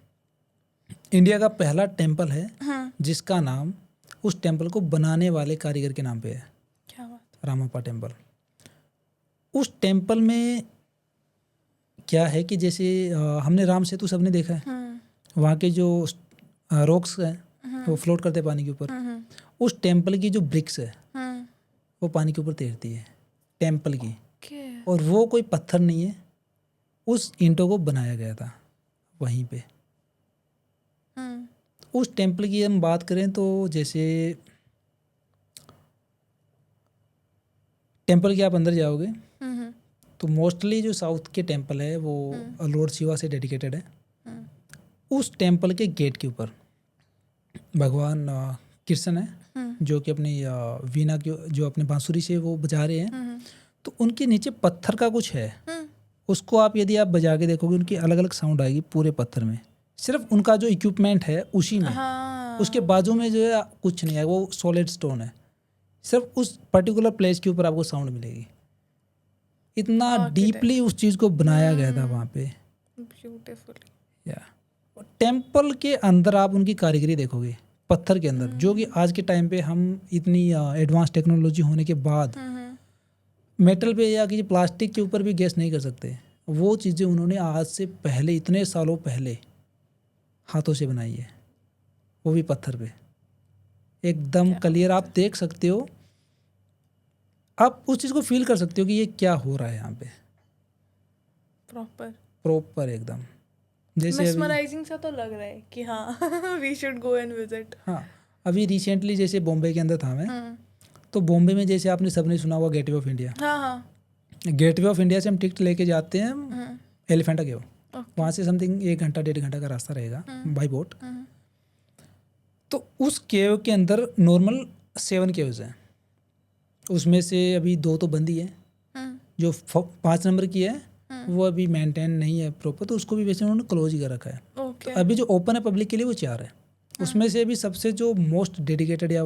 इंडिया का पहला टेम्पल है जिसका नाम उस टेम्पल को बनाने वाले कारीगर के नाम पे है, क्या बात। रामप्पा टेम्पल। उस टेम्पल में क्या है कि जैसे हमने राम सेतु सबने देखा है, वहाँ के जो रॉक्स हैं वो फ्लोट करते हैं पानी के ऊपर। उस टेम्पल की जो ब्रिक्स है वो पानी के ऊपर तैरती है टेम्पल की, और वो कोई पत्थर नहीं है, उस ईंटों को बनाया गया था वहीं पे। उस टेम्पल की हम बात करें तो जैसे टेम्पल के आप अंदर जाओगे तो मोस्टली जो साउथ के टेम्पल है वो लॉर्ड शिवा से डेडिकेटेड है। उस टेम्पल के गेट के ऊपर भगवान कृष्ण है जो कि अपनी वीणा की जो अपने बांसुरी से वो बजा रहे हैं, तो उनके नीचे पत्थर का कुछ है, उसको आप यदि आप बजा के देखोगे उनकी अलग अलग साउंड आएगी पूरे पत्थर में, सिर्फ उनका जो इक्विपमेंट है उसी में। उसके बाजू में जो है कुछ नहीं है, वो सॉलिड स्टोन है, सिर्फ उस पर्टिकुलर प्लेस के ऊपर आपको साउंड मिलेगी। इतना डीपली उस चीज़ को बनाया गया था वहाँ पे, ब्यूटीफुल। या टेम्पल के अंदर आप उनकी कारीगरी देखोगे पत्थर के अंदर, जो कि आज के टाइम पे हम इतनी एडवांस टेक्नोलॉजी होने के बाद मेटल पे या किसी प्लास्टिक के ऊपर भी गैस नहीं कर सकते। वो चीज़ें उन्होंने आज से पहले, इतने सालों पहले हाथों से बनाई है, वो भी पत्थर पे, एकदम क्लियर आप देख सकते हो, आप उस चीज़ को फील कर सकते हो कि ये क्या हो रहा है यहाँ पे, प्रॉपर एकदम जैसे मेस्मराइजिंग सा तो लग रहा है कि हाँ we should go and visit. हाँ, अभी रिसेंटली जैसे बॉम्बे के अंदर था मैं, तो बॉम्बे में जैसे आपने सबने सुना हुआ gateway of India. Gateway of India से हम टिकट लेके जाते हैं एलिफेंटा केव, वहाँ से समथिंग 1 घंटा 1.5 घंटा का रास्ता रहेगा बाई बोट। तो उस केव के अंदर नॉर्मल 7 केव्स हैं, उसमें से अभी 2 तो बंद ही है, जो 5 नंबर की है वो अभी मेंटेन नहीं है प्रॉपर, तो उसको भी वैसे उन्होंने क्लोज ही कर रखा है। तो अभी जो ओपन है पब्लिक के लिए वो 4 है, उसमें से अभी सबसे जो मोस्ट डेडिकेटेड या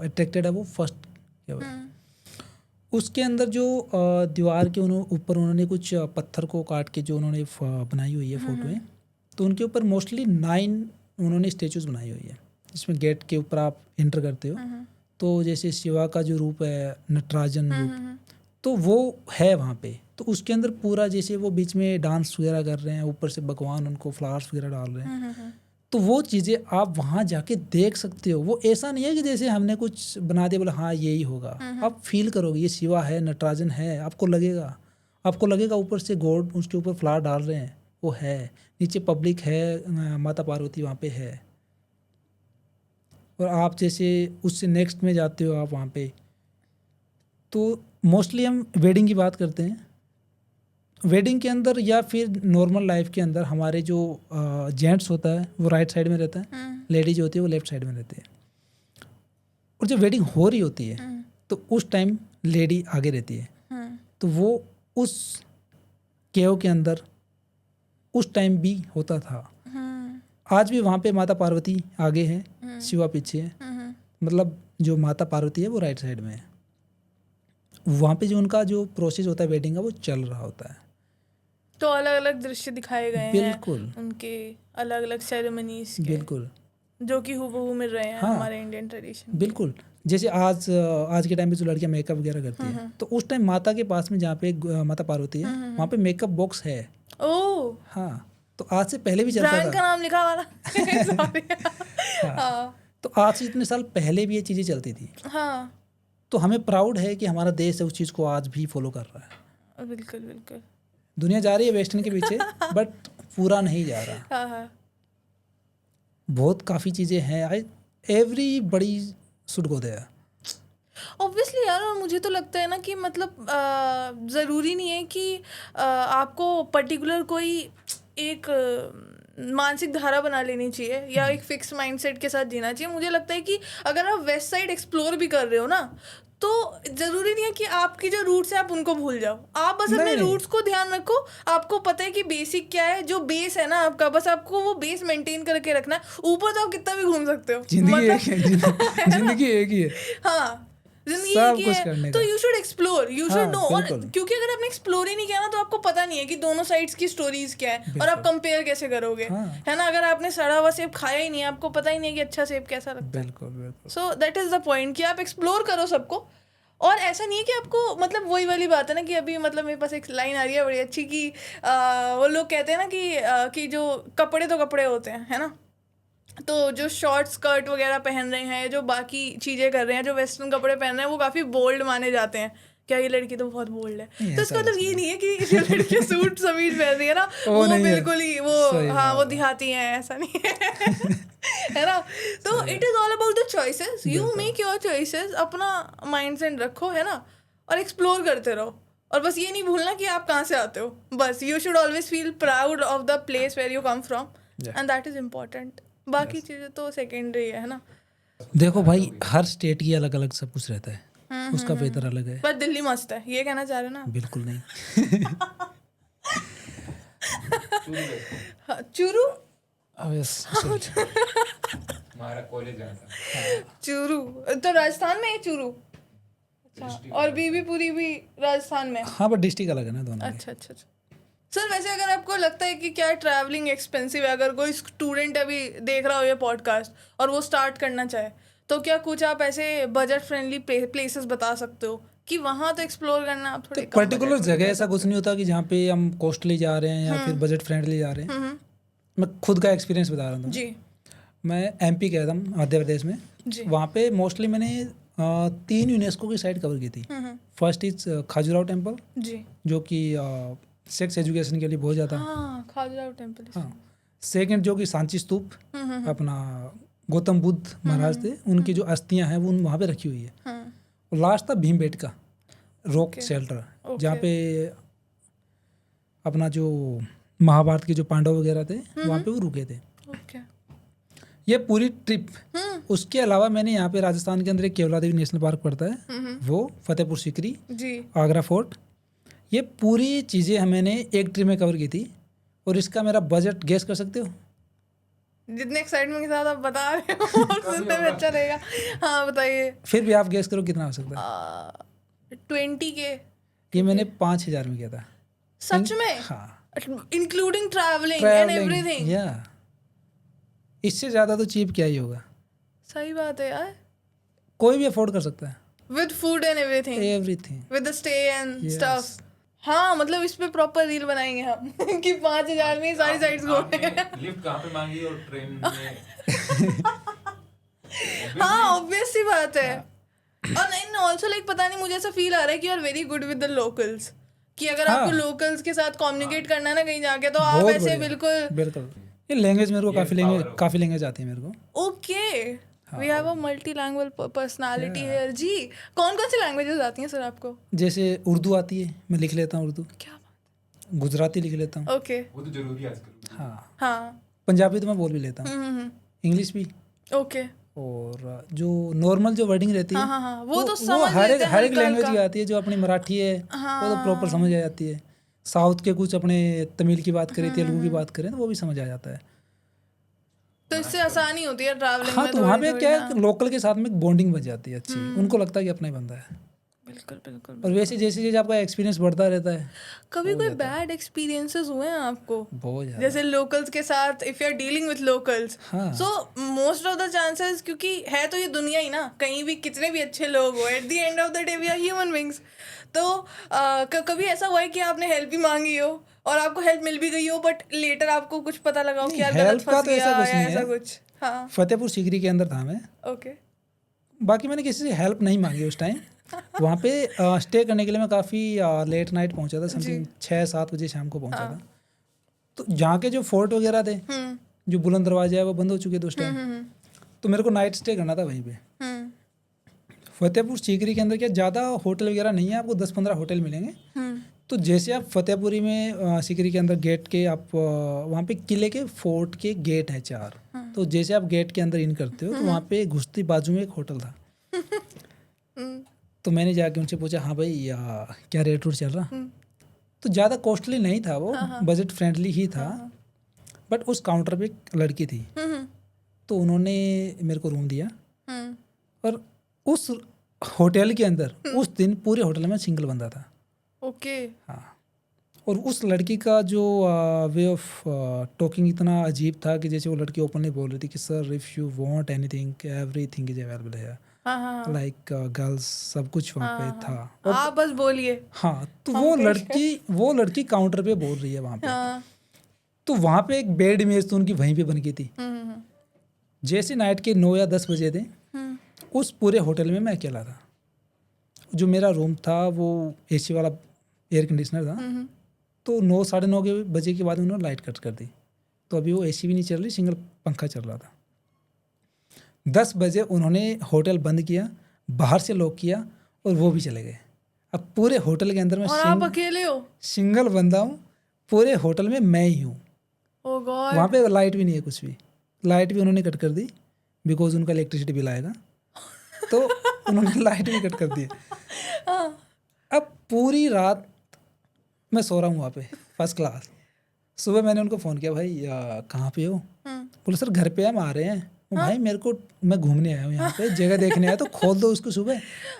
अट्रैक्टेड है वो फर्स्ट केव है। उसके अंदर जो दीवार के ऊपर उन्होंने कुछ पत्थर को काट के जो उन्होंने बनाई हुई है फोटोएं, तो उनके ऊपर मोस्टली 9 उन्होंने स्टेचूज बनाई हुई है, जिसमें गेट के ऊपर आप एंटर करते हो तो जैसे शिवा का जो रूप है, नटराजन रूप, तो वो है वहाँ पे। तो उसके अंदर पूरा जैसे वो बीच में डांस वगैरह कर रहे हैं, ऊपर से भगवान उनको फ्लावर्स वगैरह डाल रहे हैं, तो वो चीज़ें आप वहाँ जाके देख सकते हो। वो ऐसा नहीं है कि जैसे हमने कुछ बना दिया बोला हाँ यही होगा, आप फील करोगे ये शिवा है, नटराजन है, आपको लगेगा ऊपर से गॉड उसके ऊपर फ्लावर डाल रहे हैं, वो है। नीचे पब्लिक है, माता पार्वती वहाँ पे है। और आप जैसे उससे नेक्स्ट में जाते हो आप वहाँ पे, तो मोस्टली हम वेडिंग की बात करते हैं। वेडिंग के अंदर या फिर नॉर्मल लाइफ के अंदर हमारे जो जेंट्स होता है वो राइट साइड में रहता है, लेडीज होती है वो लेफ्ट साइड में रहती है। और जब वेडिंग हो रही होती है तो उस टाइम लेडी आगे रहती है, तो वो उस केव के अंदर उस टाइम भी होता था। आज भी वहाँ पे माता पार्वती आगे है, शिवा पीछे है। मतलब जो माता पार्वती है वो राइट साइड में है। वहाँ पे जो उनका जो प्रोसेस होता है वेडिंग का वो चल रहा होता है। तो अलग अलग दृश्य दिखाए गए बिल्कुल हैं उनके, अलग अलग सेरेमनीज के, बिल्कुल, जो कि हूबहू मिल रहे हैं हाँ, हमारे इंडियन ट्रेडिशन। बिल्कुल। जैसे आज के टाइम पे जो लड़कियां मेकअप वगैरह करती हैं, तो उस टाइम माता के पास में जहाँ पे माता पार्वती है वहाँ पे मेकअप बॉक्स है। ओह, हाँ, तो आज से पहले भी चलता ब्रांड का था। नाम लिखा वाला Sorry. हाँ, तो आज से इतने साल पहले भी ये चीज़ें चलती थी। हाँ, तो हमें प्राउड है कि हमारा देश है उस चीज़ को आज भी फॉलो कर रहा है। बिल्कुल बिल्कुल। दुनिया जा रही है वेस्टर्न के पीछे, बट पूरा नहीं जा रहा। हाँ हाँ, बहुत काफ़ी चीज़ें हैं, everybody should go there. Obviously यार। और मुझे तो लगता है ना कि मतलब ज़रूरी नहीं है कि आपको पर्टिकुलर कोई एक मानसिक धारा बना लेनी चाहिए या एक फिक्स माइंडसेट के साथ जीना चाहिए। मुझे लगता है कि अगर आप वेस्ट साइड एक्सप्लोर भी कर रहे हो ना, तो ज़रूरी नहीं है कि आपकी जो रूट्स है आप उनको भूल जाओ। आप बस अपने रूट्स को ध्यान रखो। आपको पता है कि बेसिक क्या है, जो बेस है ना आपका, बस आपको वो बेस मेंटेन करके रखना है। ऊपर तो आप कितना भी घूम सकते हो, जिंदगी एक है, जिंदगी एक ही है। हाँ, जिंदगी सब की कुछ है, करने तो का। You should explore, you should हाँ, नो। और बिल्कुल। क्योंकि अगर आपने एक्सप्लोर ही नहीं किया ना, तो आपको पता नहीं है कि दोनों साइड्स की स्टोरीज क्या है, और आप कंपेयर कैसे करोगे। हाँ। है ना, अगर आपने सड़ा हुआ सेब खाया ही नहीं है, आपको पता ही नहीं है कि अच्छा सेब कैसा लगता है। बिल्कुल बिल्कुल। So that is the point कि आप एक्सप्लोर करो सबको। और ऐसा नहीं है कि आपको, मतलब वही वाली बात है ना कि अभी मतलब मेरे पास एक लाइन आ रही है बड़ी अच्छी कि वो लोग कहते हैं ना कि जो कपड़े तो कपड़े होते हैं, है ना। तो जो शॉर्ट स्कर्ट वगैरह पहन रहे हैं, जो बाकी चीज़ें कर रहे हैं, जो वेस्टर्न कपड़े पहन रहे हैं, वो काफ़ी बोल्ड माने जाते हैं। क्या ये लड़की तो बहुत बोल्ड है। तो इसका मतलब ये नहीं है कि जो लड़की सूट समीज पहन रही है ना वो बिल्कुल ही वो, हाँ, वो दिखाती हैं, ऐसा नहीं है है ना। तो it is all about the choices. You make your choices, अपना माइंड सेट रखो, है ना, और एक्सप्लोर करते रहो। और बस ये नहीं भूलना कि आप कहाँ से आते हो। बस you should always feel proud of the place where you come from, and that is important. बाकी चीज़ें तो सेकेंडरी है ना। देखो भाई, हर स्टेट की अलग अलग सब कुछ रहता है, उसका वेदर अलग है। पर दिल्ली मस्त है, ये कहना चाह रहे हो ना। बिल्कुल नहीं। चूरू, हमारा कॉलेज जहाँ था चूरू तो राजस्थान में है। चूरू, अच्छा। और बीबीपुरी भी राजस्थान में। हाँ, बट डिस्ट्रिक्ट अलग है ना दोनों। अच्छा अच्छा अच्छा। सर वैसे अगर आपको लगता है कि क्या ट्रैवलिंग एक्सपेंसिव है, अगर कोई स्टूडेंट अभी देख रहा हो ये पॉडकास्ट और वो स्टार्ट करना चाहे, तो क्या कुछ आप ऐसे बजट फ्रेंडली प्लेसेस बता सकते हो कि वहाँ तो एक्सप्लोर करना आप थोड़े पर्टिकुलर जगह ऐसा कुछ नहीं होता कि जहाँ पे हम कॉस्टली जा रहे हैं या फिर बजट फ्रेंडली जा रहे हैं। मैं खुद का एक्सपीरियंस बता रहा हूँ जी। मैं एमपी गया था, मध्य प्रदेश में। जी। वहाँ पे मोस्टली मैंने 3 यूनेस्को की साइट कवर की थी। फर्स्ट इज खाजुराहो टेम्पल, जी, जो कि सेक्स एजुकेशन के लिए बहुत ज़्यादा। हाँ, खाजुराहो टेम्पल। हाँ। सेकेंड जो कि सांची स्तूप, अपना गौतम बुद्ध महाराज थे, उनकी जो अस्थियां हैं वो वहाँ पे रखी हुई है। और लास्ट था भीमबेटका रॉक शेल्टर, जहाँ पे अपना जो महाभारत के जो पांडव वगैरह थे वहाँ पे वो रुके थे। ये पूरी ट्रिप। उसके अलावा मैंने यहाँ पे राजस्थान के अंदर एक केवला देवी नेशनल पार्क पड़ता है, वो फतेहपुर सीकरी, आगरा फोर्ट, ये पूरी चीज़ें मैंने एक ट्रिप में कवर की थी। और इसका मेरा बजट गेस कर सकते हो? जितने एक्साइटमेंट के साथ आप बता रहे हो सुनने में अच्छा रहेगा। हाँ बताइए। फिर भी आप गेस करो कितना हो सकता है? 20 के। ये मैंने 5,000 में किया था। सच में? हाँ, इंक्लूडिंग ट्रैवलिंग एंड एवरीथिंग। या इससे ज़्यादा तो चीप क्या ही होगा। सही बात है यार। कोई भी अफोर्ड कर सकता है। With food and everything. Everything. With the stay and Yes. stuff. हाँ मतलब इस पे प्रॉपर रील बनाएंगे हम कि 5,000 में ही सारी साइट्स घूमे। लिफ्ट कहाँ पे मांगी और ट्रेन में हाँ ऑब्वियस सी बात है। और नहीं ऑल्सो लाइक पता नहीं मुझे ऐसा फील आ रहा है कि you are very good with the locals, कि अगर हाँ। आपको लोकल्स के साथ कम्युनिकेट करना है ना कहीं जाके तो आप बहुत ऐसे बढ़िया। बिल्कुल बिल्कुल। ये लैंग्वेज मेरे को काफ़ी लैंग्वेज आती है मेरे को। Okay. We have a multi language personality here जी। कौन कौन सी लैंग्वेजेस आती हैं सर आपको? जैसे उर्दू आती है, मैं लिख लेता हूँ उर्दू। क्या गुजराती लिख लेता हूँ। ओके। वो तो जरूरी है आजकल। हाँ, हाँ। पंजाबी तो मैं बोल भी लेता हूँ, इंग्लिश भी। ओके। और जो नॉर्मल जो वर्डिंग रहती है हाँ हाँ वो तो समझ हर लेते एक हैं हर एक हल्का लैंग्वेज की हल्का। आती है। जो अपनी मराठी है वो तो प्रॉपर समझ आ जाती है। साउथ के कुछ अपने तमिल की बात करें, तेलुगु की बात करें तो वो भी समझ आ जाता है। तो इससे आसानी होती है ट्रैवलिंग हाँ में तो वहाँ पे थोड़ी-थोड़ी, क्या हाँ। है, लोकल के साथ में बॉन्डिंग बन जाती है अच्छी। उनको लगता है कि अपना ही बंदा है। बिल्कुल बिल्कुल। और वैसे जैसे जैसे आपका एक्सपीरियंस बढ़ता रहता है। कभी कोई बैड एक्सपीरियंसेस हुए हैं आपको बहुत ज़्यादा। जैसे लोकल्स के साथ? If you are dealing with locals हाँ। So most of the chances, क्योंकि है तो ये दुनिया ही ना, कहीं भी कितने भी अच्छे लोग हो, at the end of the day we are human beings. तो कभी ऐसा हुआ है कि आपने हेल्प भी मांगी हो और आपको हेल्प मिल भी गई हो, बट लेटर आपको कुछ पता लगा हो कि यार गलत हेल्प का फंस तो ऐसा गया कुछ या नहीं ऐसा है। कुछ? हाँ फतेहपुर सीकरी के अंदर था मैं। ओके। बाकी मैंने किसी से हेल्प नहीं मांगी उस टाइम। वहाँ पे स्टे करने के लिए मैं काफ़ी लेट नाइट पहुँचा था, समथिंग 6-7 बजे शाम को पहुँचा था। तो जहाँ के जो फोर्ट वगैरह थे, जो बुलंद दरवाजे है वो बंद हो चुके थे उस टाइम। तो मेरे को नाइट स्टे करना था वहीं पे। फतेहपुर सीकरी के अंदर क्या ज़्यादा होटल वगैरह नहीं है, आपको 10-15 होटल मिलेंगे। तो जैसे आप फतेहपुरी में सीकरी के अंदर गेट के आप वहाँ पे किले के फोर्ट के गेट है 4। तो जैसे आप गेट के अंदर इन करते हो तो वहाँ पे घुसती बाजू में एक होटल था। तो मैंने जाके उनसे पूछा, हाँ भाई क्या रेट रूट चल रहा? तो ज़्यादा कॉस्टली नहीं था वो, बजट फ्रेंडली ही था। बट उस काउंटर पे एक लड़की थी, तो उन्होंने मेरे को रूम दिया। और उस होटल के अंदर उस दिन पूरे होटल में सिंगल बंदा था। ओके। हाँ। और उस लड़की का जो वे ऑफ टॉकिंग इतना अजीब था कि जैसे वो लड़की ओपनली बोल रही थी कि sir if you want anything everything is available है, लाइक गर्ल्स सब कुछ वहाँ पे था। और आप बस बोलिए। हाँ तो वो लड़की काउंटर पे बोल रही है वहाँ पे। तो वहाँ पे एक बेड इमेज तो उनकी वहीं पे बन गई थी। जैसे नाइट के 9 या 10 बजे थे, उस पूरे होटल में मैं अकेला था। जो मेरा रूम था वो एसी वाला एयर कंडीशनर था। तो 9-9:30 बजे के बाद उन्होंने लाइट कट कर दी। तो अभी वो एसी भी नहीं चल रही, सिंगल पंखा चल रहा था। 10 बजे उन्होंने होटल बंद किया, बाहर से लॉक किया और वो भी चले गए। अब पूरे होटल के अंदर मैं और आप अकेले हो? सिंगल बंदा हूँ, पूरे होटल में मैं ही हूँ। ओह गॉड। वहाँ पे लाइट भी नहीं है, कुछ भी। लाइट भी उन्होंने कट कर दी बिकॉज उनका इलेक्ट्रिसिटी बिल आएगा। तो उन्होंने लाइट भी कट कर दी। अब पूरी रात मैं सो रहा हूँ वहाँ पे फर्स्ट क्लास। सुबह मैंने उनको फ़ोन किया, भाई कहाँ पे हो? बोले सर घर पे हम आ रहे हैं। भाई मेरे को, मैं घूमने आया हूँ यहाँ पे, जगह देखने आया, तो खोल दो उसको सुबह,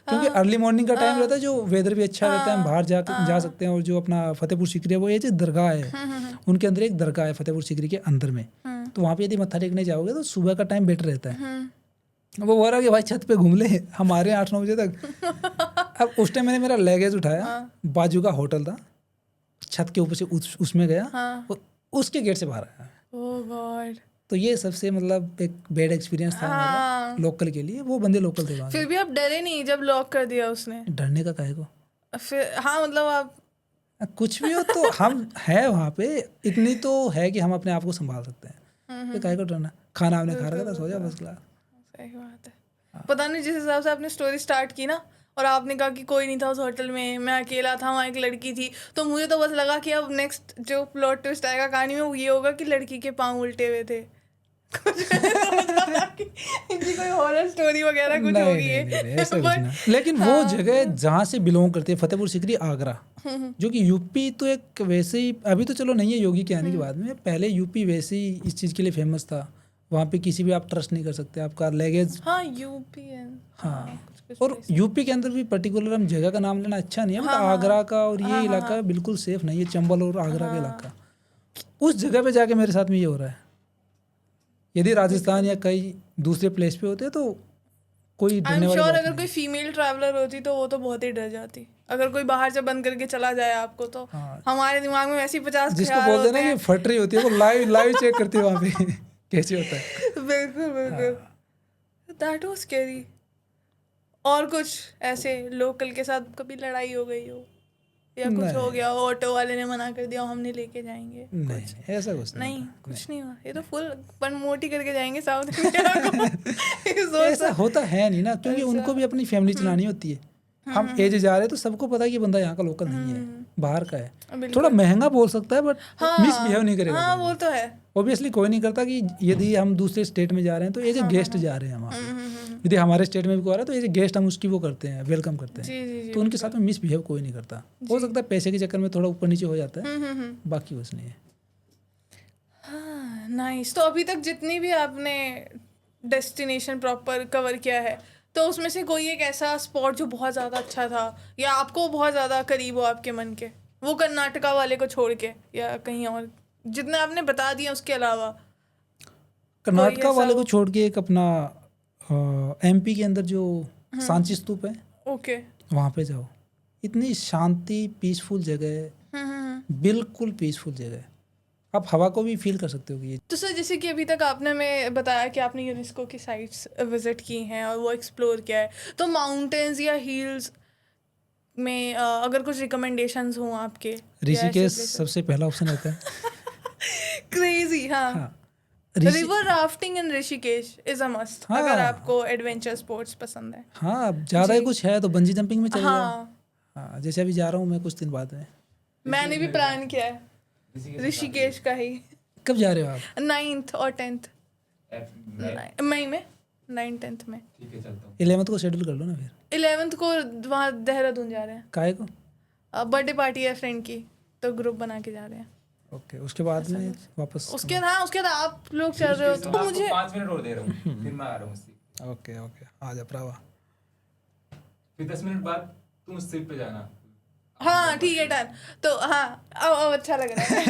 क्योंकि अर्ली मॉर्निंग का टाइम रहता है, जो वेदर भी अच्छा रहता है, हम बाहर जा सकते हैं। और जो अपना फतेहपुर सीकरी है वो ये जो दरगाह है, उनके अंदर एक दरगाह है फतेहपुर सीकरी के अंदर में। तो वहाँ पे यदि मत्था टेकने जाओगे तो सुबह का टाइम बेटर रहता है। वो बोल रहा कि भाई छत पे घूम ले, हम आ रहे हैं 8-9 बजे तक। अब उस टाइम मैंने मेरा लगेज उठाया, बाजू का होटल था, छत के ऊपर से उसमें गया और उसके गेट से बाहर आया। ओह गॉड। तो ये सबसे मतलब एक बैड एक्सपीरियंस था मेरा लोकल के लिए। वो बंदे लोकल थे वहाँ। फिर भी आप डरे नहीं जब लॉक कर दिया उसने? डरने का काहे को? फिर हाँ मतलब आप कुछ भी हो तो हम है वहाँ पे, इतनी तो है कि हम अपने आप को संभाल सकते हैं। तो काहे को डरना? खाना आपने खा रखा था, सो जा बस क्लास। सही बात है। पता नहीं जिस हिसाब से आपने स्टोरी स्टार्ट की ना, और आपने कहा कि कोई नहीं था उस होटल में, मैं अकेला था, वहाँ एक लड़की थी, तो मुझे तो बस लगा कि अब नेक्स्ट जो प्लॉट ट्विस्ट आएगा कहानी में वो ये होगा कि लड़की के पाँव उल्टे हुए थे। इनकी कोई हॉरर स्टोरी वगैरह कुछ होगी ये। ऐसा कुछ ना। लेकिन वो जगह जहाँ से बिलोंग करती है, फतेहपुर सीकरी आगरा, जो कि यूपी तो एक वैसे ही, अभी तो चलो नहीं है योगी के आने के बाद में, पहले यूपी वैसे ही इस चीज़ के लिए फेमस था। वहाँ पे किसी भी आप ट्रस्ट नहीं कर सकते, आपका लगेज। हाँ यूपी है। हाँ और यूपी के अंदर भी पर्टिकुलर हम जगह का नाम लेना अच्छा नहीं है, बट आगरा का और ये इलाका बिल्कुल सेफ नहीं है, चंबल और आगरा का इलाका। उस जगह पे जाके मेरे साथ में ये हो रहा है। यदि राजस्थान या कई दूसरे प्लेस पे होते तो कोई आई डरने एम वाली श्योर बात अगर नहीं कोई फीमेल ट्रैवलर होती तो वो तो बहुत ही डर जाती। अगर कोई बाहर से बंद करके चला जाए आपको तो हाँ। हमारे दिमाग में वैसे ही 50 जिसको ख्याल बोलते हैं होते ना हैं। कि फट रही होती है वो लाइव लाइव चेक करती है वहाँ पे कैसे होता है। बिल्कुल बिल्कुल, दैट वाज स्कैरी। और कुछ ऐसे लोकल के साथ कभी लड़ाई हो गई हो या कुछ हो नहीं। गया हो, ऑटो वाले ने मना कर दिया, हम नहीं लेके जाएंगे? नहीं ऐसा कुछ नहीं नहीं होता। कुछ नहीं हुआ। ये तो फुल प्रमोट ही करके जाएंगे साउथ इंडिया को। ऐसा होता है नहीं ना, क्योंकि उनको भी अपनी फैमिली चलानी होती है। हम एज जा रहे हैं तो सबको पता है कि बंदा यहाँ का लोकल नहीं है, बाहर का है। बिल्कुल। थोड़ा महंगा बोल सकता है बट हाँ, मिसबिहेव नहीं करेगा। हाँ वो तो है। ऑब्वियसली कोई नहीं करता कि यदि हम दूसरे स्टेट में जा रहे हैं तो एज ए गेस्ट जा रहे हैं हम वहाँ पे। यदि हमारे स्टेट में भी कोई आ रहा है तो एज ए गेस्ट हम उसकी वो करते हैं, वेलकम करते हैं। जी जी जी। तो उनके साथ में मिसबिहेव कोई नहीं करता। हो सकता है पैसे के चक्कर में थोड़ा ऊपर नीचे हो जाता है, बाकी कुछ नहीं है। हाँ नाइस। तो अभी तक जितनी भी आपने डेस्टिनेशन प्रॉपर कवर किया है तो उसमें से कोई एक ऐसा स्पॉट जो बहुत ज़्यादा अच्छा था या आपको बहुत ज़्यादा करीब हो आपके मन के, वो कर्नाटका वाले को छोड़ के या कहीं और, जितने आपने बता दिया उसके अलावा? कर्नाटका वाले को छोड़ के एक अपना एमपी के अंदर जो सांची स्तूप है, ओके। वहाँ पे जाओ। इतनी शांति, पीसफुल जगह है, बिल्कुल पीसफुल जगह है। आप हवा को भी फील कर सकते हो कि ये। तो सर जैसे कि अभी तक आपने हमें बताया कि आपने यूनेस्को की साइट्स विजिट की हैं और वो एक्सप्लोर किया है, तो माउंटेन्स या हिल्स में अगर कुछ रिकमेंडेशंस हों आपके? ऋषिकेश सबसे पहला ऑप्शन रहता है। क्रेजी। हाँ, हाँ, river rafting in Rishikesh is a must हाँ। अगर आपको एडवेंचर स्पोर्ट्स पसंद है। हाँ, अब ज़्यादा ही कुछ है तो बंजी जंपिंग में चले जाओ। हाँ, हाँ, जैसे अभी जा रहा हूँ मैं कुछ दिन बाद में। मैंने भी प्लान किया है ऋषिकेश का ही। कब जा रहे हो आप? 9th और 10th मई में, 9-10th में। ठीक है चलता हूँ। 11th को शेड्यूल कर लो ना फिर। 11th को वहाँ देहरादून जा रहे हैं, काहे को? बर्थडे पार्टी है फ्रेंड की, तो ग्रुप बना के जा रहे हैं। ओके, उसके बाद में वापस। उसके हाँ, उसके बाद आप लोग चल रहे हो तो मुझे 5 मिनट और दे रहा हूँ फिर मैं आ रहा हूँ उससे। ओके ओके, आ जा प्रावा। फिर 10 मिनट बाद तुम उस ट्रिप पे जाना। हाँ ठीक है डन। तो हाँ अब अच्छा लग रहा है।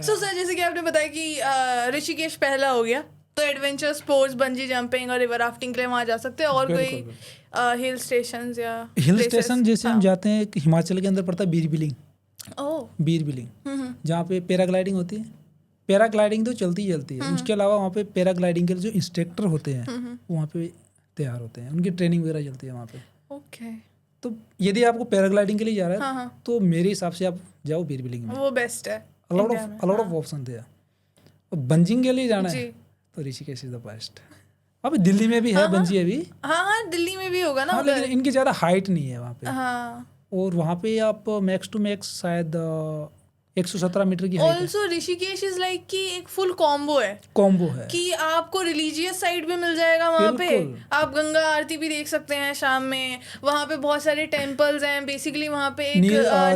सो सर जैसे कि आपने बताया कि ऋषिकेश पहला हो गया, तो एडवेंचर स्पोर्ट्स, बंजी जंपिंग और रिवर राफ्टिंग के लिए वहाँ जा सकते हैं। और कोई हिल स्टेशंस या हिल स्टेशन जैसे हम जाते हैं, हिमाचल के अंदर पड़ता है बीर बिलिंग। ओह, बीर बिलिंग जहाँ पे पैराग्लाइडिंग होती है। पैराग्लाइडिंग तो चलती ही चलती है। उसके अलावा वहाँ पे पैराग्लाइडिंग के जो इंस्ट्रक्टर होते हैं वहाँ पे तैयार होते हैं, उनकी ट्रेनिंग वगैरह चलती है वहाँ पे। ओके। तो यदि आपको पैराग्लाइडिंग के लिए जा रहा है हाँ, तो मेरे हिसाब से आप जाओ बीर बिलिंग में। वो बेस्ट है। अलॉट ऑफ ऑप्शन थे। और बंजिंग के लिए जाना है जी। तो ऋषिकेश इज द बेस्ट। अभी दिल्ली में भी है बंजी अभी। हाँ हाँ, दिल्ली में भी होगा ना हाँ, उधर। लेकिन इनकी ज़्यादा हाइट नहीं है वहाँ पे। हाँ, और वहाँ पे आप मैक्स टू मैक्स शायद 117 मीटर की हाइट है। ऑल्सो ऋषिकेश इज लाइक कि एक फुल कॉम्बो है कॉम्बो है कि आपको रिलीजियस साइड भी मिल जाएगा वहाँ पे, बिल्कुल। आप गंगा आरती भी देख सकते हैं शाम में। वहाँ पे बहुत सारे टेम्पल्स हैं, बेसिकली वहाँ पे एक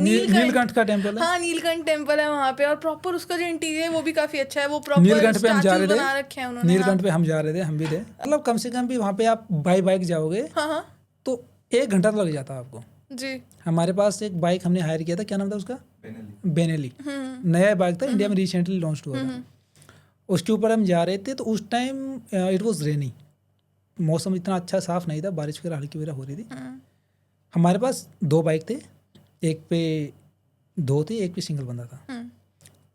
नीलकंठ का टेम्पल है। हाँ नीलकंठ टेम्पल है वहाँ पे, और प्रॉपर उसका जो इंटीरियर है वो भी काफी अच्छा है। वो प्रॉपर नीलकंठ पे हम जा रहे बना रखे हैं थे। उन्होंने। नीलकंठ पे हम जा रहे थे, हम भी थे। मतलब कम से कम भी वहाँ पे आप बाई बाइक जाओगे हाँ हाँ तो 1 घंटा तो लग जाता है आपको। जी। हमारे पास एक बाइक हमने हायर किया था, क्या नाम था उसका? बेनेली। नया बाइक था, इंडिया में रिसेंटली लॉन्च हुआ था। उसके ऊपर हम जा रहे थे तो उस टाइम इट वाज रेनी, मौसम इतना अच्छा साफ नहीं था, बारिश वगैरह हल्की वगैरह हो रही थी। हमारे पास 2 बाइक थे, एक पे 2 थे, एक पे सिंगल बंदा था।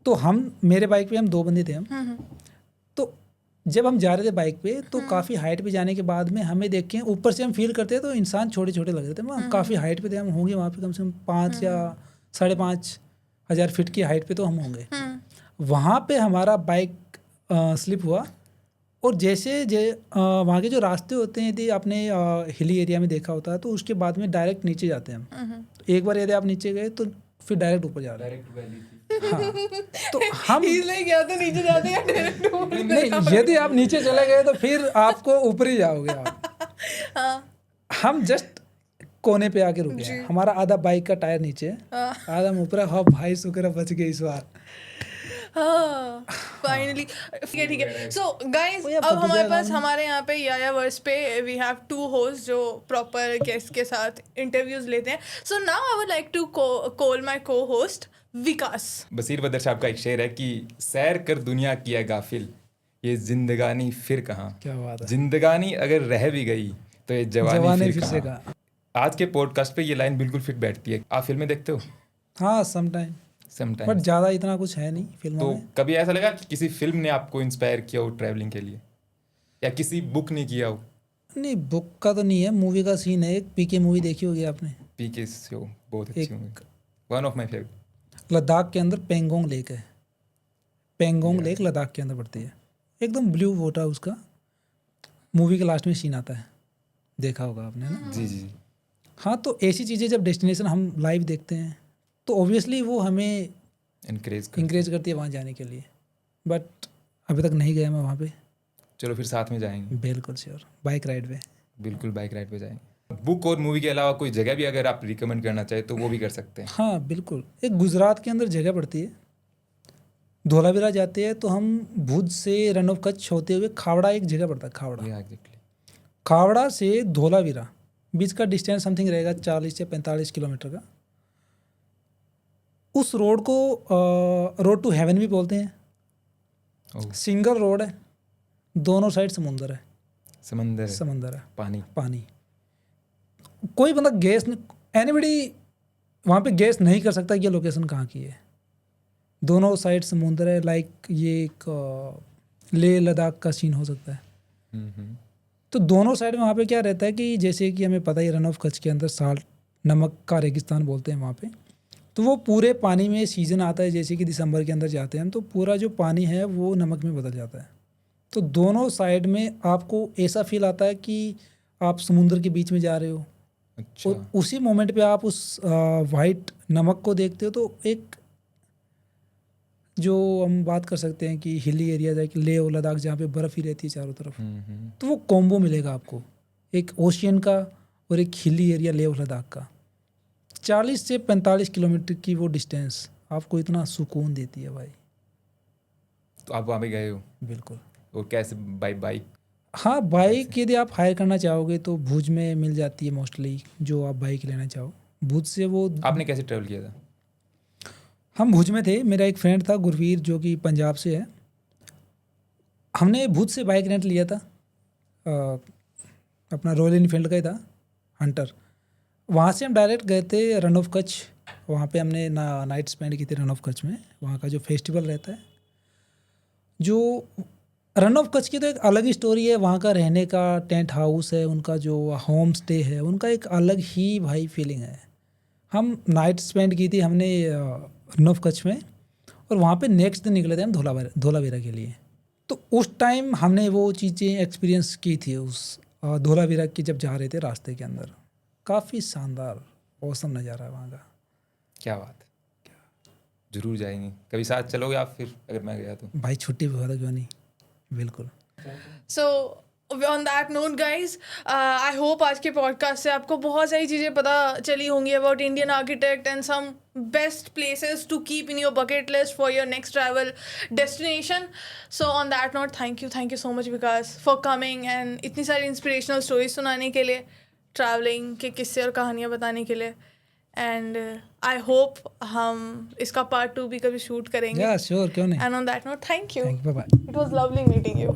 तो हम मेरे बाइक पे हम 2 बंदे थे हम। तो जब हम जा रहे थे बाइक पे तो काफ़ी हाइट पे जाने के बाद में हमें देख के ऊपर से हम फील करते तो इंसान छोटे छोटे लग रहे थे। हम काफ़ी हाइट पे थे, हम होंगे वहाँ पे कम से कम 5 या 5.5 हज़ार फीट की हाइट पे तो हम होंगे। वहाँ पे हमारा बाइक स्लिप हुआ और जैसे वहाँ के जो रास्ते होते हैं, यदि आपने हिली एरिया में देखा होता है तो उसके बाद में डायरेक्ट नीचे जाते हैं हम। तो एक बार यदि आप नीचे गए तो फिर डायरेक्ट ऊपर जा रहे हैं। हाँ, तो हम क्या तो नीचे जाते हैं डायरेक्ट ऊपर। नहीं, यदि आप नीचे चले गए तो फिर आपको ऊपर ही जाओगे आप। हाँ हम जस्ट कोने पे आके रुके हैं, हमारा आधा बाइक का टायर नीचे है, आधा हम ऊपर है। हाँ भाई शुक्र है बच गए इस बार। हाँ फाइनली ठीक है। सो गाइस अब हमारे पास हमारे यहाँ पे यायावर्स पे वी हैव 2 होस्ट जो प्रॉपर गेस्ट के साथ इंटरव्यूज लेते हैं। So now I would like to call my co host Vikas. Basir Badr साहब का एक शेर है कि सैर कर दुनिया किया गाफिल, ये जिंदगानी फिर कहाँ। क्या बात है। जिंदगानी अगर रह भी गई तो ये जवानी जवानी फिर फिर से कहाँ। कहा। आज के पॉडकास्ट पे ये लाइन बिल्कुल फिट बैठती है। आप फिल्में देखते हो हाँ समटाइम, बट समटाइम्स, ज़्यादा इतना कुछ है नहीं फिल्मों तो में। कभी ऐसा लगा कि किसी फिल्म ने आपको इंस्पायर किया हो ट्रैवलिंग के लिए, या किसी बुक ने किया हो? नहीं, बुक का तो नहीं है, मूवी का सीन है। एक पीके मूवी देखी होगी आपने? पीके शो बहुत अच्छी एक movie, one of my favourite. Ladakh के अंदर पेंगोंग लेक है। पेंगोंग लेक लद्दाख के अंदर पड़ती है। एकदम ब्लू वाटर उसका। मूवी के लास्ट में सीन आता है, देखा होगा आपने ना? जी जी जी। हाँ, तो ऐसी चीज़ें जब डेस्टिनेशन हम लाइव देखते हैं तो ऑब्वियसली वो हमें इनकरेज इंकरेज करती है वहाँ जाने के लिए। बट अभी तक नहीं गया मैं वहाँ पे। चलो फिर साथ में जाएंगे, बिल्कुल श्योर, बाइक राइड पे। बिल्कुल बाइक राइड पे जाएंगे। बुक और मूवी के अलावा कोई जगह भी अगर आप रिकमेंड करना चाहे तो वो भी कर सकते हैं। हाँ बिल्कुल, एक गुजरात के अंदर जगह पड़ती है, धोलावीरा जाते हैं तो हम भुज से रन ऑफ कच्छ होते हुए खावड़ा एक जगह पड़ता है। खावड़ा, एग्जैक्टली। खावड़ा से धोलावीरा बीच का डिस्टेंस समथिंग रहेगा 40 से 45 किलोमीटर का। उस रोड को रोड टू हेवन भी बोलते हैं। ओह, सिंगल रोड है, दोनों साइड समुंदर है। समंदर है, समंदर है, पानी। पानी। कोई बंदा गैस, एनीबडी वहाँ पे गैस नहीं कर सकता कि ये लोकेशन कहाँ की है। दोनों साइड समुंदर है। लाइक ये एक लेह लद्दाख का सीन हो सकता है। हम्म। तो दोनों साइड में वहाँ पे क्या रहता है कि जैसे कि हमें पता ही, रन ऑफ कच्छ के अंदर साल्ट नमक का रेगिस्तान बोलते हैं वहाँ पे। तो वो पूरे पानी में सीज़न आता है, जैसे कि दिसंबर के अंदर जाते हैं हम, तो पूरा जो पानी है वो नमक में बदल जाता है। तो दोनों साइड में आपको ऐसा फील आता है कि आप समुद्र के बीच में जा रहे हो। अच्छा, और उसी मोमेंट पे आप उस वाइट नमक को देखते हो तो एक जो हम बात कर सकते हैं कि हिली एरिया है कि लेह और लद्दाख, जहाँ पे बर्फ़ ही रहती है चारों तरफ, तो वो कॉम्बो मिलेगा आपको, एक ओशियन का और एक हिली एरिया लेह और लद्दाख का। 40 से 45 किलोमीटर की वो डिस्टेंस आपको इतना सुकून देती है भाई। तो आप वहाँ पे गए हो? बिल्कुल। और कैसे, बाई बाइक? हाँ, बाइक यदि आप हायर करना चाहोगे तो भुज में मिल जाती है मोस्टली, जो आप बाइक लेना चाहो। भुज से वो, आपने कैसे ट्रैवल किया था? हम भुज में थे, मेरा एक फ्रेंड था गुरवीर जो कि पंजाब से है। हमने भुज से बाइक रेंट लिया था, अपना रॉयल इनफील्ड का ही था, हंटर। वहाँ से हम डायरेक्ट गए थे रन ऑफ कच्छ। वहाँ पे हमने नाइट स्पेंड की थी रन ऑफ कच्छ में। वहाँ का जो फेस्टिवल रहता है, जो रन ऑफ कच्छ की तो एक अलग ही स्टोरी है। वहाँ का रहने का टेंट हाउस है, उनका जो होम स्टे है, उनका एक अलग ही भाई फीलिंग है। हम नाइट स्पेंड की थी हमने रन ऑफ कच्छ में, और वहाँ पे नेक्स्ट दिन निकले थे हम धोलावीरा के लिए। तो उस टाइम हमने वो चीज़ें एक्सपीरियंस की थी उस धोलावीरा की, जब जा रहे थे रास्ते के अंदर। काफ़ी शानदार औसम नज़ारा है वहाँ का। क्या बात है, जरूर जाएंगे। कभी साथ चलोगे आप फिर, अगर मैं गया तो? भाई छुट्टी भी होता क्यों नहीं, बिल्कुल। So on that note guys, I hope आज के podcast से आपको बहुत सारी चीज़ें पता चली होंगी about Indian architect and some best places to keep in your bucket list for your next travel destination. So on that note, thank you so much Vikas for coming and इतनी सारी inspirational stories सुनाने के लिए, traveling के किस्से और कहानियाँ बताने के लिए। And I hope हम इसका part 2 भी कभी shoot करेंगे। या श्योर, क्यों नहीं। And on that note, thank you. Thank you, bye bye. It was lovely meeting you.